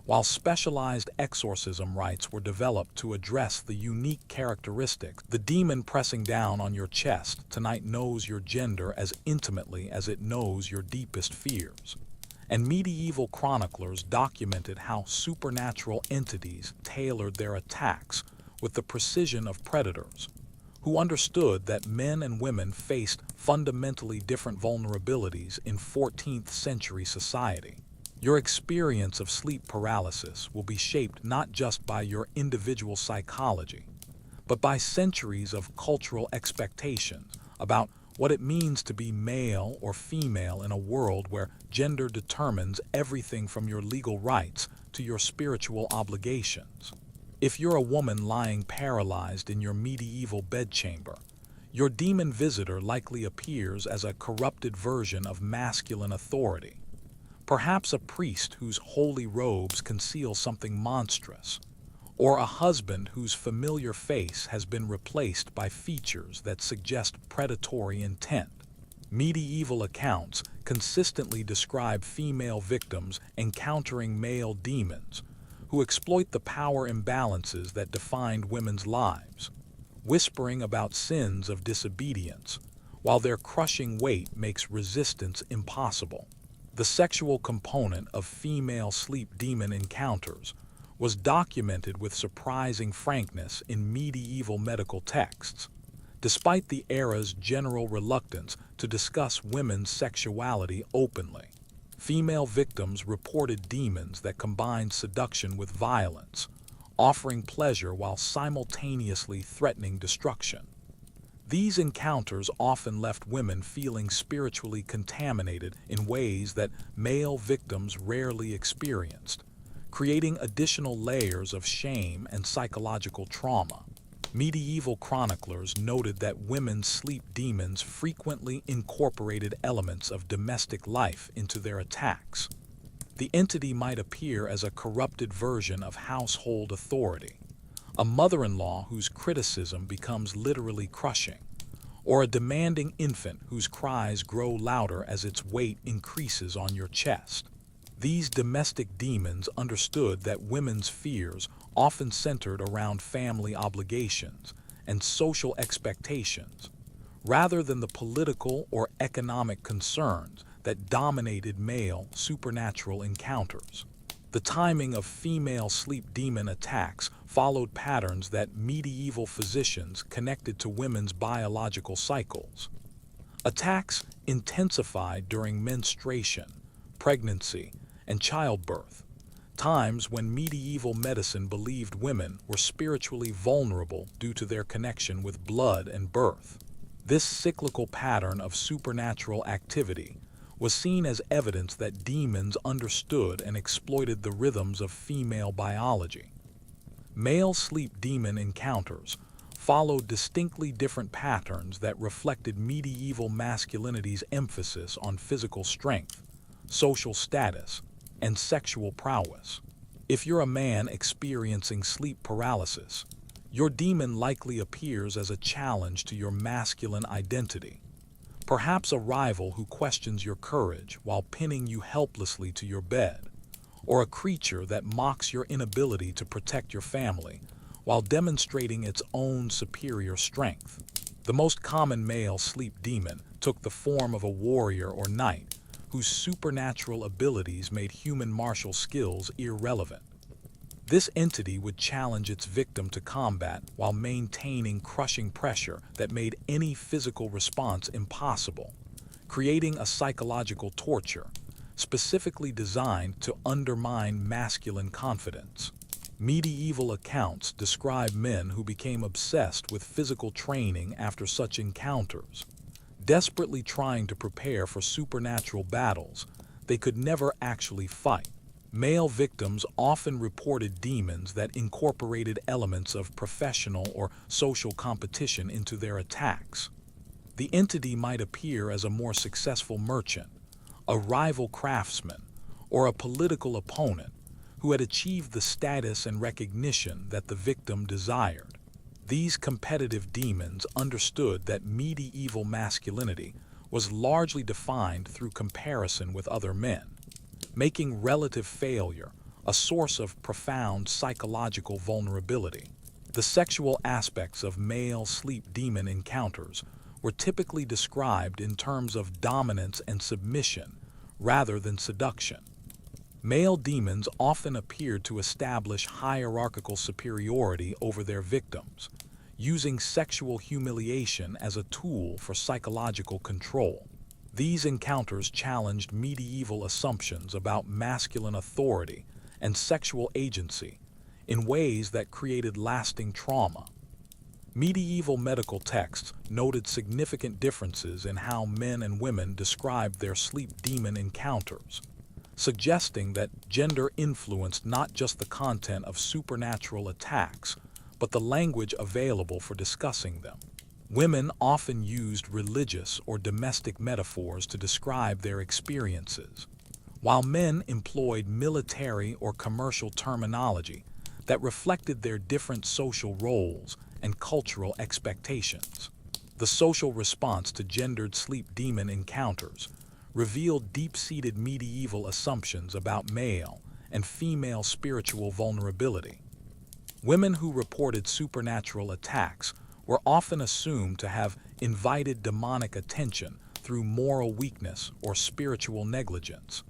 while specialized exorcism rites were developed to address the unique characteristics. The demon pressing down on your chest tonight knows your gender as intimately as it knows your deepest fears. And medieval chroniclers documented how supernatural entities tailored their attacks with the precision of predators, who understood that men and women faced fundamentally different vulnerabilities in 14th century society. Your experience of sleep paralysis will be shaped not just by your individual psychology, but by centuries of cultural expectations about what it means to be male or female in a world where gender determines everything from your legal rights to your spiritual obligations. If you're a woman lying paralyzed in your medieval bedchamber, your demon visitor likely appears as a corrupted version of masculine authority, perhaps a priest whose holy robes conceal something monstrous, or a husband whose familiar face has been replaced by features that suggest predatory intent. Medieval accounts consistently describe female victims encountering male demons who exploit the power imbalances that defined women's lives, whispering about sins of disobedience, while their crushing weight makes resistance impossible. The sexual component of female sleep demon encounters was documented with surprising frankness in medieval medical texts, despite the era's general reluctance to discuss women's sexuality openly. Female victims reported demons that combined seduction with violence, offering pleasure while simultaneously threatening destruction. These encounters often left women feeling spiritually contaminated in ways that male victims rarely experienced, creating additional layers of shame and psychological trauma. Medieval chroniclers noted that women's sleep demons frequently incorporated elements of domestic life into their attacks. The entity might appear as a corrupted version of household authority, a mother-in-law whose criticism becomes literally crushing, or a demanding infant whose cries grow louder as its weight increases on your chest. These domestic demons understood that women's fears often centered around family obligations and social expectations, rather than the political or economic concerns that dominated male supernatural encounters. The timing of female sleep demon attacks followed patterns that medieval physicians connected to women's biological cycles. Attacks intensified during menstruation, pregnancy, and childbirth, times when medieval medicine believed women were spiritually vulnerable due to their connection with blood and birth. This cyclical pattern of supernatural activity was seen as evidence that demons understood and exploited the rhythms of female biology. Male sleep demon encounters followed distinctly different patterns that reflected medieval masculinity's emphasis on physical strength, social status, and sexual prowess. If you're a man experiencing sleep paralysis, your demon likely appears as a challenge to your masculine identity, perhaps a rival who questions your courage while pinning you helplessly to your bed, or a creature that mocks your inability to protect your family while demonstrating its own superior strength. The most common male sleep demon took the form of a warrior or knight whose supernatural abilities made human martial skills irrelevant. This entity would challenge its victim to combat while maintaining crushing pressure that made any physical response impossible, creating a psychological torture specifically designed to undermine masculine confidence. Medieval accounts describe men who became obsessed with physical training after such encounters, desperately trying to prepare for supernatural battles they could never actually fight. Male victims often reported demons that incorporated elements of professional or social competition into their attacks. The entity might appear as a more successful merchant, a rival craftsman, or a political opponent who had achieved the status and recognition that the victim desired. These competitive demons understood that medieval masculinity was largely defined through comparison with other men, making relative failure a source of profound psychological vulnerability. The sexual aspects of male sleep demon encounters were typically described in terms of dominance and submission rather than seduction. Male demons often appeared to establish hierarchical superiority over their victims, using sexual humiliation as a tool for psychological control. These encounters challenged medieval assumptions about masculine authority and sexual agency in ways that created lasting trauma. Medieval medical texts noted significant differences in how men and women described their sleep demon encounters, suggesting that gender influenced not just the content of supernatural attacks, but the language available for discussing them. Women often used religious or domestic metaphors to describe their experiences, while men employed military or commercial terminology that reflected their different social roles and cultural expectations. The social response to gendered sleep demon encounters revealed deep-seated medieval assumptions about male and female spiritual vulnerability. Women who reported supernatural attacks were often assumed to have invited demonic attention through moral weakness or spiritual negligence,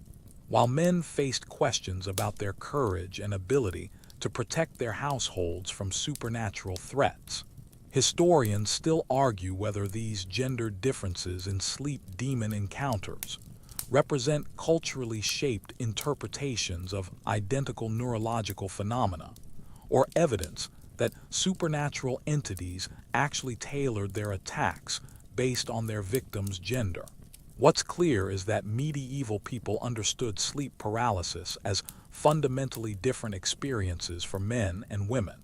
while men faced questions about their courage and ability to protect their households from supernatural threats. Historians still argue whether these gendered differences in sleep demon encounters represent culturally shaped interpretations of identical neurological phenomena, or evidence that supernatural entities actually tailored their attacks based on their victims' gender. What's clear is that medieval people understood sleep paralysis as fundamentally different experiences for men and women.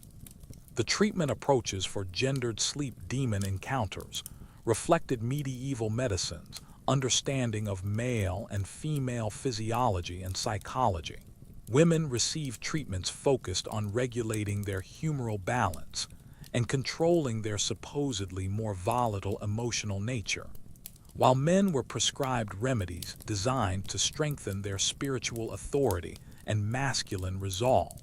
The treatment approaches for gendered sleep demon encounters reflected medieval medicine's understanding of male and female physiology and psychology. Women received treatments focused on regulating their humoral balance and controlling their supposedly more volatile emotional nature, while men were prescribed remedies designed to strengthen their spiritual authority and masculine resolve.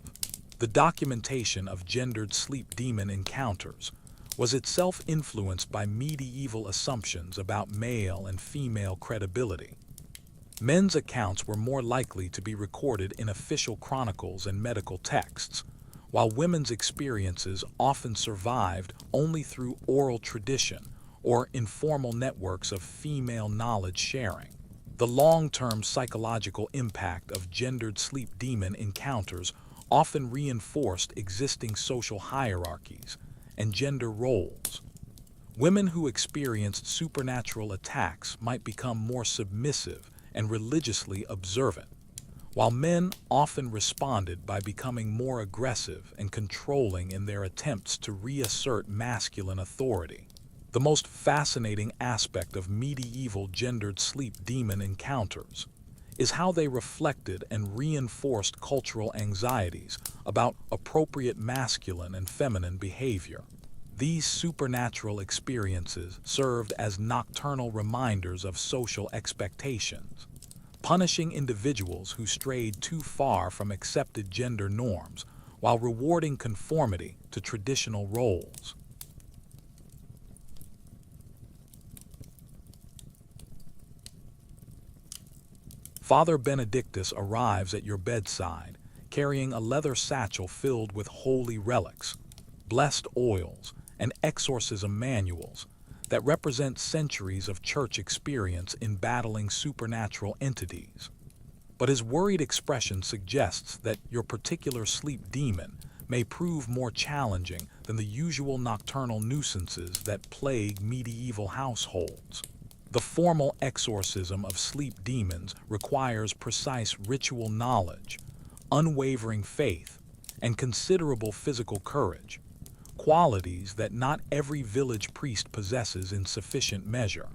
The documentation of gendered sleep demon encounters was itself influenced by medieval assumptions about male and female credibility. Men's accounts were more likely to be recorded in official chronicles and medical texts, while women's experiences often survived only through oral tradition or informal networks of female knowledge sharing. The long-term psychological impact of gendered sleep demon encounters often reinforced existing social hierarchies and gender roles. Women who experienced supernatural attacks might become more submissive and religiously observant, while men often responded by becoming more aggressive and controlling in their attempts to reassert masculine authority. The most fascinating aspect of medieval gendered sleep demon encounters is how they reflected and reinforced cultural anxieties about appropriate masculine and feminine behavior. These supernatural experiences served as nocturnal reminders of social expectations, punishing individuals who strayed too far from accepted gender norms while rewarding conformity to traditional roles. Father Benedictus arrives at your bedside, carrying a leather satchel filled with holy relics, blessed oils, and exorcism manuals that represent centuries of church experience in battling supernatural entities. But his worried expression suggests that your particular sleep demon may prove more challenging than the usual nocturnal nuisances that plague medieval households. The formal exorcism of sleep demons requires precise ritual knowledge, unwavering faith, and considerable physical courage, qualities that not every village priest possesses in sufficient measure.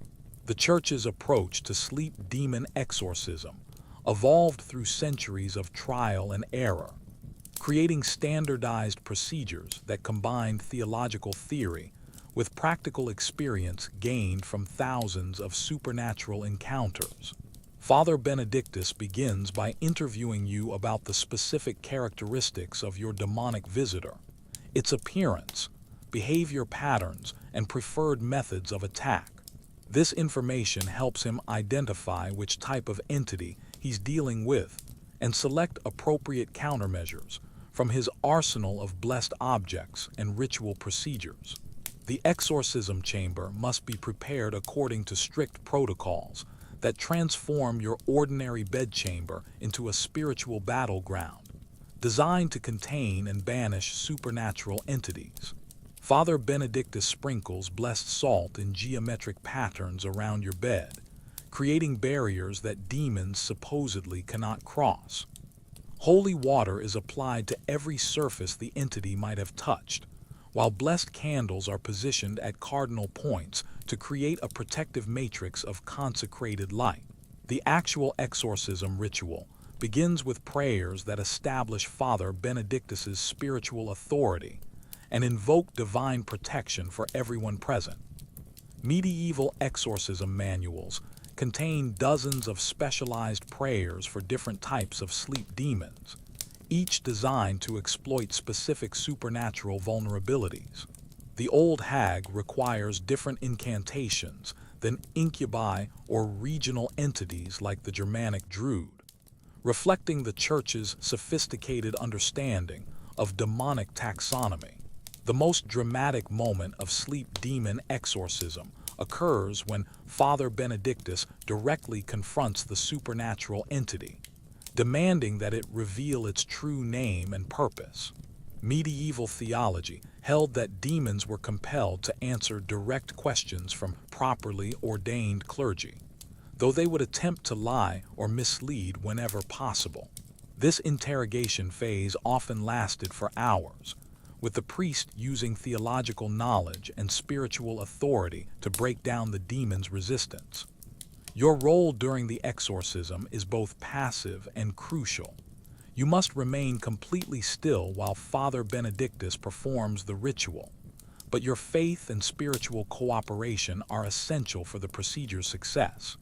The Church's approach to sleep demon exorcism evolved through centuries of trial and error, creating standardized procedures that combined theological theory with practical experience gained from thousands of supernatural encounters. Father Benedictus begins by interviewing you about the specific characteristics of your demonic visitor, its appearance, behavior patterns, and preferred methods of attack. This information helps him identify which type of entity he's dealing with and select appropriate countermeasures from his arsenal of blessed objects and ritual procedures. The exorcism chamber must be prepared according to strict protocols that transform your ordinary bedchamber into a spiritual battleground, designed to contain and banish supernatural entities. Father Benedictus sprinkles blessed salt in geometric patterns around your bed, creating barriers that demons supposedly cannot cross. Holy water is applied to every surface the entity might have touched, while blessed candles are positioned at cardinal points to create a protective matrix of consecrated light. The actual exorcism ritual begins with prayers that establish Father Benedictus's spiritual authority and invoke divine protection for everyone present. Medieval exorcism manuals contain dozens of specialized prayers for different types of sleep demons, each designed to exploit specific supernatural vulnerabilities. The old hag requires different incantations than incubi or regional entities like the Germanic Druid, reflecting the Church's sophisticated understanding of demonic taxonomy. The most dramatic moment of sleep demon exorcism occurs when Father Benedictus directly confronts the supernatural entity, demanding that it reveal its true name and purpose. Medieval theology held that demons were compelled to answer direct questions from properly ordained clergy, though they would attempt to lie or mislead whenever possible. This interrogation phase often lasted for hours, with the priest using theological knowledge and spiritual authority to break down the demon's resistance. Your role during the exorcism is both passive and crucial. You must remain completely still while Father Benedictus performs the ritual, but your faith and spiritual cooperation are essential for the procedure's success.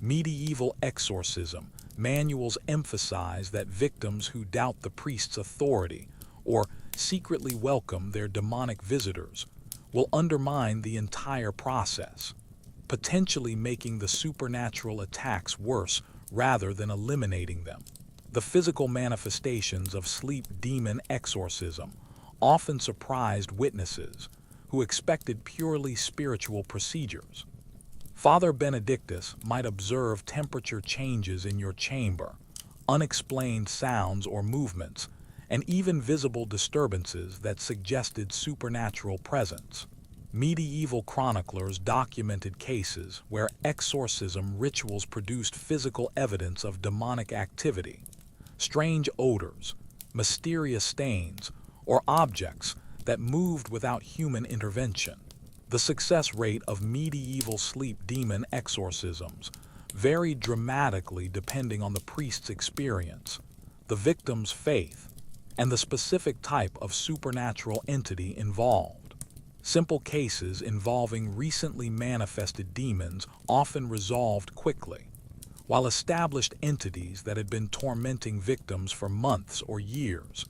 Medieval exorcism manuals emphasize that victims who doubt the priest's authority or secretly welcome their demonic visitors will undermine the entire process, potentially making the supernatural attacks worse rather than eliminating them. The physical manifestations of sleep demon exorcism often surprised witnesses who expected purely spiritual procedures. Father Benedictus might observe temperature changes in your chamber, unexplained sounds or movements, and even visible disturbances that suggested supernatural presence. Medieval chroniclers documented cases where exorcism rituals produced physical evidence of demonic activity, strange odors, mysterious stains, or objects that moved without human intervention. The success rate of medieval sleep demon exorcisms varied dramatically depending on the priest's experience, the victim's faith, and the specific type of supernatural entity involved. Simple cases involving recently manifested demons often resolved quickly, while established entities that had been tormenting victims for months or years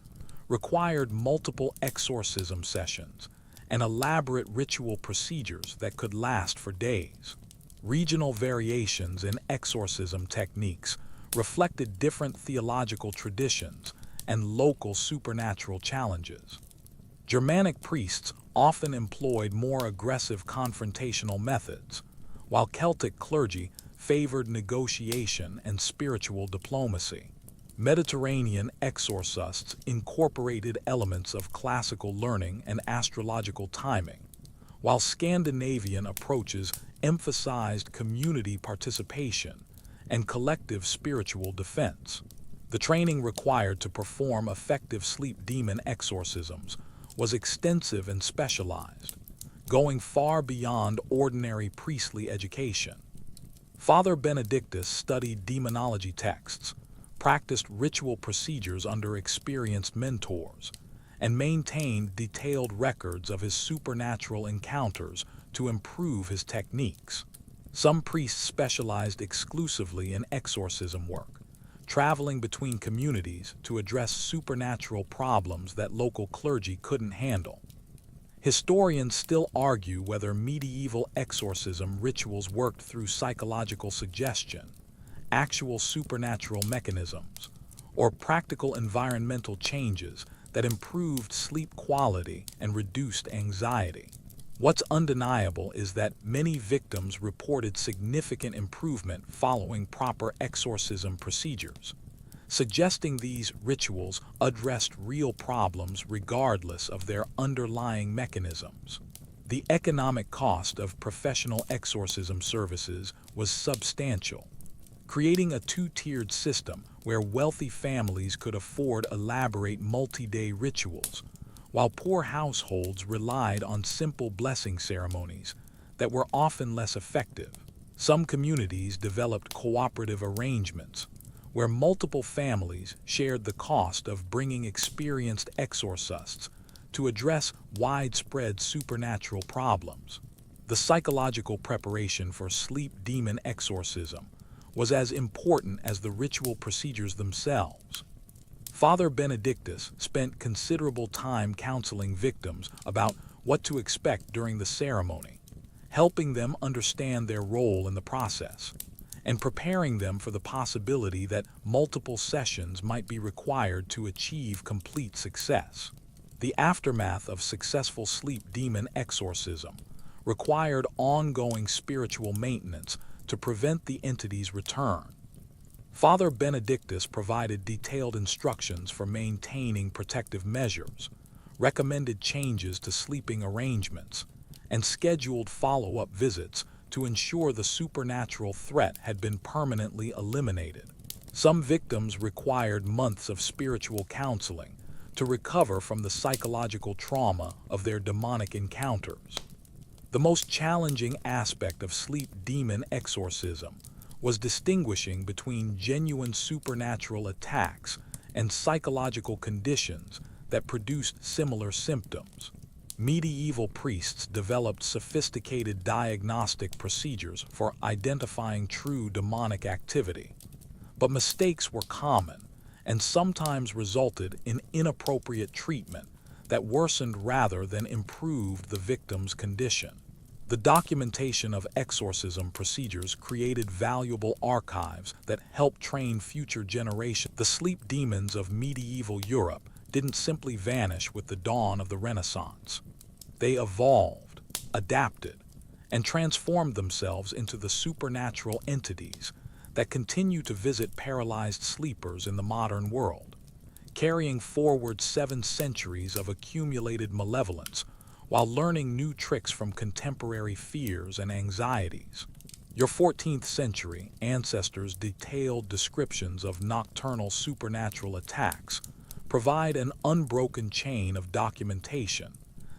required multiple exorcism sessions and elaborate ritual procedures that could last for days. Regional variations in exorcism techniques reflected different theological traditions and local supernatural challenges. Germanic priests often employed more aggressive confrontational methods, while Celtic clergy favored negotiation and spiritual diplomacy. Mediterranean exorcists incorporated elements of classical learning and astrological timing, while Scandinavian approaches emphasized community participation and collective spiritual defense. The training required to perform effective sleep demon exorcisms was extensive and specialized, going far beyond ordinary priestly education. Father Benedictus studied demonology texts, practiced ritual procedures under experienced mentors, and maintained detailed records of his supernatural encounters to improve his techniques. Some priests specialized exclusively in exorcism work, traveling between communities to address supernatural problems that local clergy couldn't handle. Historians still argue whether medieval exorcism rituals worked through psychological suggestion, actual supernatural mechanisms, or practical environmental changes that improved sleep quality and reduced anxiety. What's undeniable is that many victims reported significant improvement following proper exorcism procedures, suggesting these rituals addressed real problems regardless of their underlying mechanisms. The economic cost of professional exorcism services was substantial, creating a two-tiered system where wealthy families could afford elaborate multi-day rituals, while poor households relied on simple blessing ceremonies that were often less effective. Some communities developed cooperative arrangements, where multiple families shared the cost of bringing experienced exorcists to address widespread supernatural problems. The psychological preparation for sleep demon exorcism was as important as the ritual procedures themselves. Father Benedictus spent considerable time counseling victims about what to expect during the ceremony, helping them understand their role in the process, and preparing them for the possibility that multiple sessions might be required to achieve complete success. The aftermath of successful sleep demon exorcism required ongoing spiritual maintenance to prevent the entity's return. Father Benedictus provided detailed instructions for maintaining protective measures, recommended changes to sleeping arrangements, and scheduled follow-up visits to ensure the supernatural threat had been permanently eliminated. Some victims required months of spiritual counseling to recover from the psychological trauma of their demonic encounters. The most challenging aspect of sleep demon exorcism was distinguishing between genuine supernatural attacks and psychological conditions that produced similar symptoms. Medieval priests developed sophisticated diagnostic procedures for identifying true demonic activity, but mistakes were common and sometimes resulted in inappropriate treatment that worsened rather than improved the victim's condition. The documentation of exorcism procedures created valuable archives that helped train future generations. The sleep demons of medieval Europe didn't simply vanish with the dawn of the Renaissance. They evolved, adapted, and transformed themselves into the supernatural entities that continue to visit paralyzed sleepers in the modern world, carrying forward 7 centuries of accumulated malevolence while learning new tricks from contemporary fears and anxieties. Your 14th century ancestors' detailed descriptions of nocturnal supernatural attacks provide an unbroken chain of documentation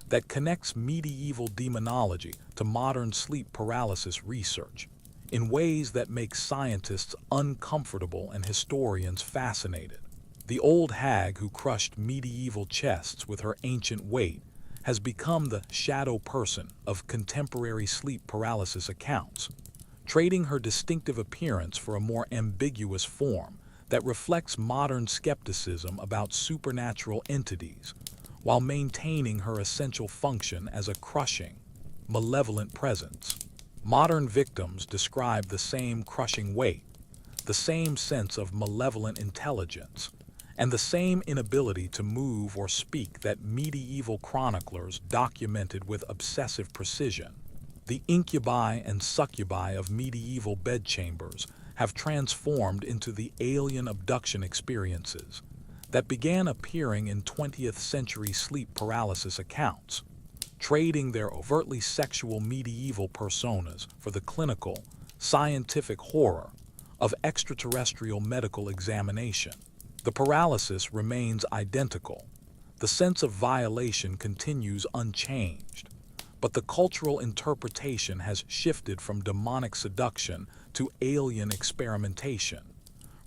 that connects medieval demonology to modern sleep paralysis research in ways that make scientists uncomfortable and historians fascinated. The old hag who crushed medieval chests with her ancient weight has become the shadow person of contemporary sleep paralysis accounts, trading her distinctive appearance for a more ambiguous form that reflects modern skepticism about supernatural entities, while maintaining her essential function as a crushing, malevolent presence. Modern victims describe the same crushing weight, the same sense of malevolent intelligence, and the same inability to move or speak that medieval chroniclers documented with obsessive precision. The incubi and succubi of medieval bedchambers have transformed into the alien abduction experiences that began appearing in 20th century sleep paralysis accounts, trading their overtly sexual medieval personas for the clinical, scientific horror of extraterrestrial medical examination. The paralysis remains identical. The sense of violation continues unchanged, but the cultural interpretation has shifted from demonic seduction to alien experimentation,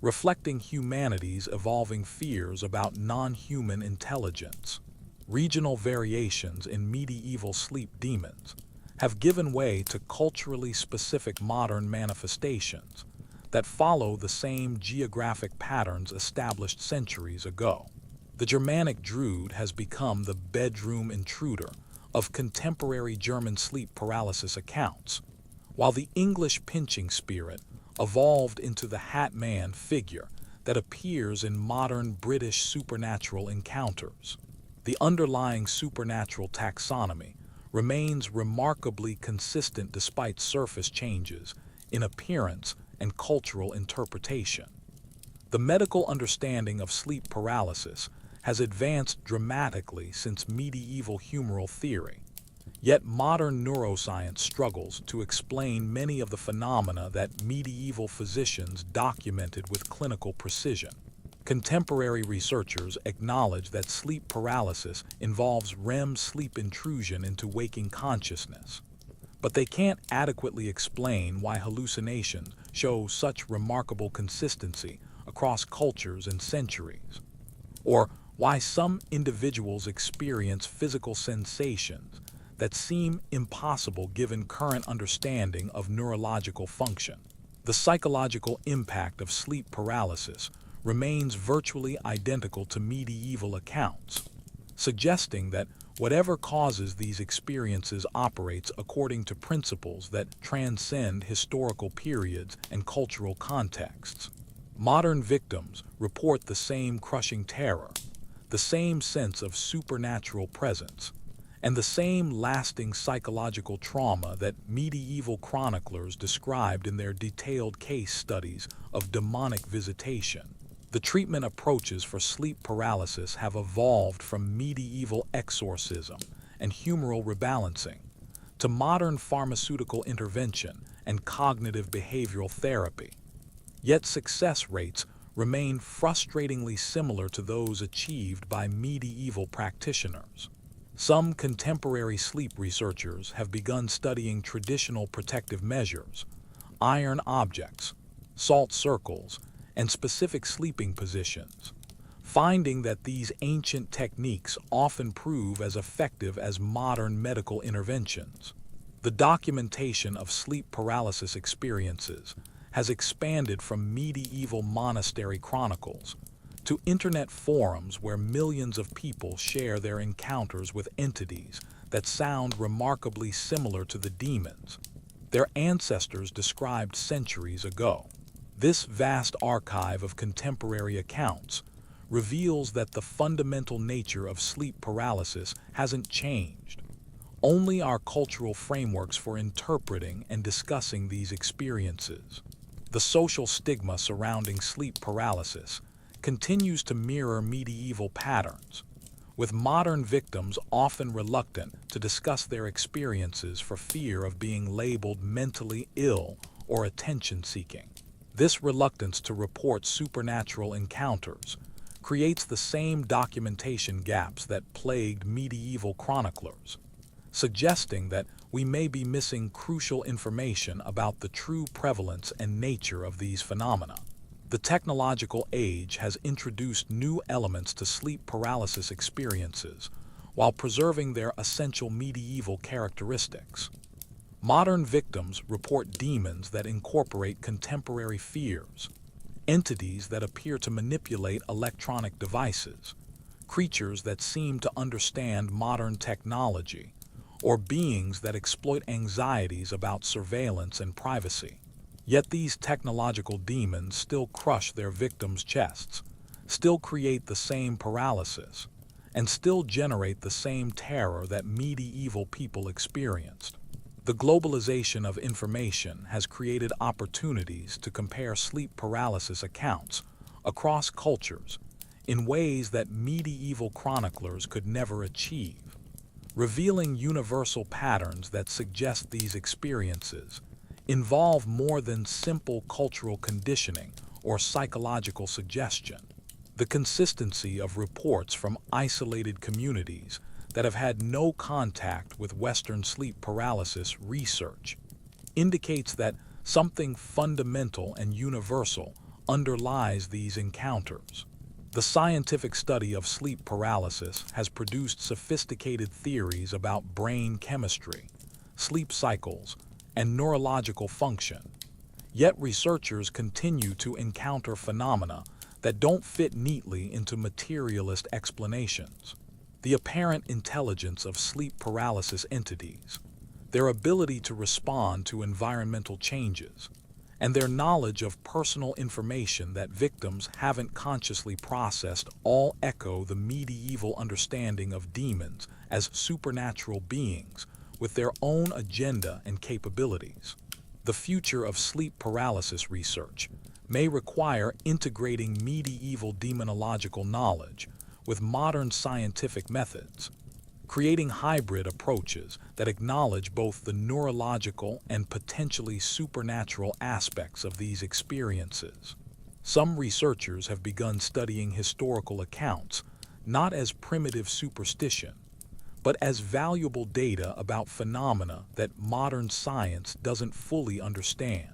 reflecting humanity's evolving fears about non-human intelligence. Regional variations in medieval sleep demons have given way to culturally specific modern manifestations that follow the same geographic patterns established centuries ago. The Germanic Druid has become the bedroom intruder of contemporary German sleep paralysis accounts, while the English pinching spirit evolved into the Hat Man figure that appears in modern British supernatural encounters. The underlying supernatural taxonomy remains remarkably consistent despite surface changes in appearance and cultural interpretation. The medical understanding of sleep paralysis has advanced dramatically since medieval humoral theory, yet modern neuroscience struggles to explain many of the phenomena that medieval physicians documented with clinical precision. Contemporary researchers acknowledge that sleep paralysis involves REM sleep intrusion into waking consciousness, but they can't adequately explain why hallucinations show such remarkable consistency across cultures and centuries, or why some individuals experience physical sensations that seem impossible given current understanding of neurological function. The psychological impact of sleep paralysis remains virtually identical to medieval accounts, suggesting that whatever causes these experiences operates according to principles that transcend historical periods and cultural contexts. Modern victims report the same crushing terror, the same sense of supernatural presence, and the same lasting psychological trauma that medieval chroniclers described in their detailed case studies of demonic visitation. The treatment approaches for sleep paralysis have evolved from medieval exorcism and humoral rebalancing to modern pharmaceutical intervention and cognitive behavioral therapy. Yet success rates remain frustratingly similar to those achieved by medieval practitioners. Some contemporary sleep researchers have begun studying traditional protective measures, iron objects, salt circles, and specific sleeping positions, finding that these ancient techniques often prove as effective as modern medical interventions. The documentation of sleep paralysis experiences has expanded from medieval monastery chronicles to internet forums where millions of people share their encounters with entities that sound remarkably similar to the demons their ancestors described centuries ago. This vast archive of contemporary accounts reveals that the fundamental nature of sleep paralysis hasn't changed. Only our cultural frameworks for interpreting and discussing these experiences. The social stigma surrounding sleep paralysis continues to mirror medieval patterns, with modern victims often reluctant to discuss their experiences for fear of being labeled mentally ill or attention-seeking. This reluctance to report supernatural encounters creates the same documentation gaps that plagued medieval chroniclers, suggesting that we may be missing crucial information about the true prevalence and nature of these phenomena. The technological age has introduced new elements to sleep paralysis experiences while preserving their essential medieval characteristics. Modern victims report demons that incorporate contemporary fears, entities that appear to manipulate electronic devices, creatures that seem to understand modern technology, or beings that exploit anxieties about surveillance and privacy. Yet these technological demons still crush their victims' chests, still create the same paralysis, and still generate the same terror that medieval people experienced. The globalization of information has created opportunities to compare sleep paralysis accounts across cultures in ways that medieval chroniclers could never achieve, revealing universal patterns that suggest these experiences involve more than simple cultural conditioning or psychological suggestion. The consistency of reports from isolated communities that have had no contact with Western sleep paralysis research indicates that something fundamental and universal underlies these encounters. The scientific study of sleep paralysis has produced sophisticated theories about brain chemistry, sleep cycles, and neurological function. Yet researchers continue to encounter phenomena that don't fit neatly into materialist explanations. The apparent intelligence of sleep paralysis entities, their ability to respond to environmental changes, and their knowledge of personal information that victims haven't consciously processed all echo the medieval understanding of demons as supernatural beings with their own agenda and capabilities. The future of sleep paralysis research may require integrating medieval demonological knowledge with modern scientific methods, creating hybrid approaches that acknowledge both the neurological and potentially supernatural aspects of these experiences. Some researchers have begun studying historical accounts not as primitive superstition, but as valuable data about phenomena that modern science doesn't fully understand.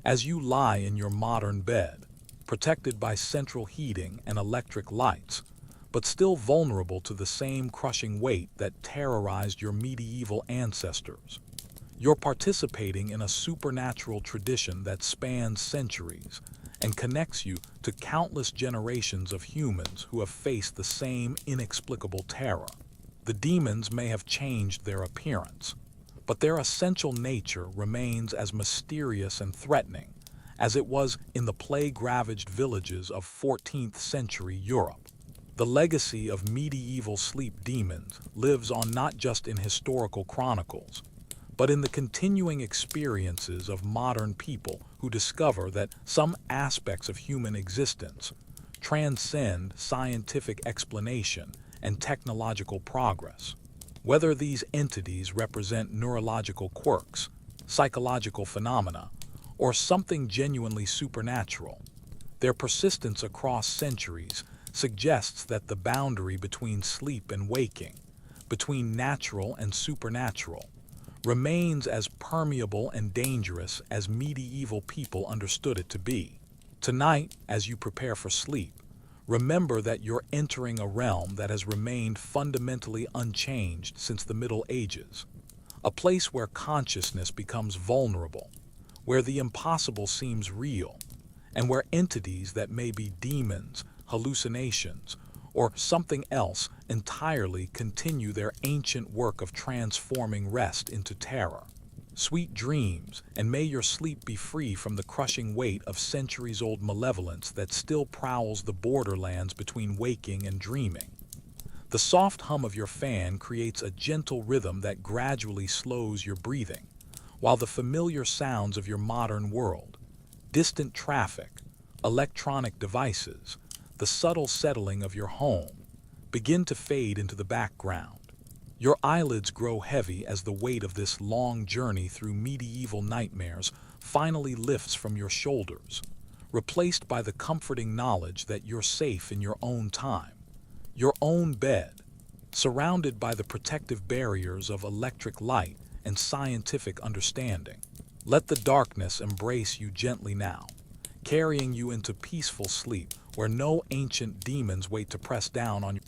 As you lie in your modern bed, protected by central heating and electric lights, but still vulnerable to the same crushing weight that terrorized your medieval ancestors. You're participating in a supernatural tradition that spans centuries and connects you to countless generations of humans who have faced the same inexplicable terror. The demons may have changed their appearance, but their essential nature remains as mysterious and threatening as it was in the plague-ravaged villages of 14th century Europe. The legacy of medieval sleep demons lives on not just in historical chronicles, but in the continuing experiences of modern people who discover that some aspects of human existence transcend scientific explanation and technological progress. Whether these entities represent neurological quirks, psychological phenomena, or something genuinely supernatural, their persistence across centuries suggests that the boundary between sleep and waking, between natural and supernatural, remains as permeable and dangerous as medieval people understood it to be. Tonight, as you prepare for sleep, remember that you're entering a realm that has remained fundamentally unchanged since the Middle Ages, a place where consciousness becomes vulnerable, where the impossible seems real, and where entities that may be demons, hallucinations, or something else entirely continue their ancient work of transforming rest into terror. Sweet dreams, and may your sleep be free from the crushing weight of centuries-old malevolence that still prowls the borderlands between waking and dreaming. The soft hum of your fan creates a gentle rhythm that gradually slows your breathing, while the familiar sounds of your modern world, distant traffic, electronic devices, the subtle settling of your home, begin to fade into the background. Your eyelids grow heavy as the weight of this long journey through medieval nightmares finally lifts from your shoulders, replaced by the comforting knowledge that you're safe in your own time, your own bed, surrounded by the protective barriers of electric light and scientific understanding. Let the darkness embrace you gently now, carrying you into peaceful sleep where no ancient demons wait to press down on you.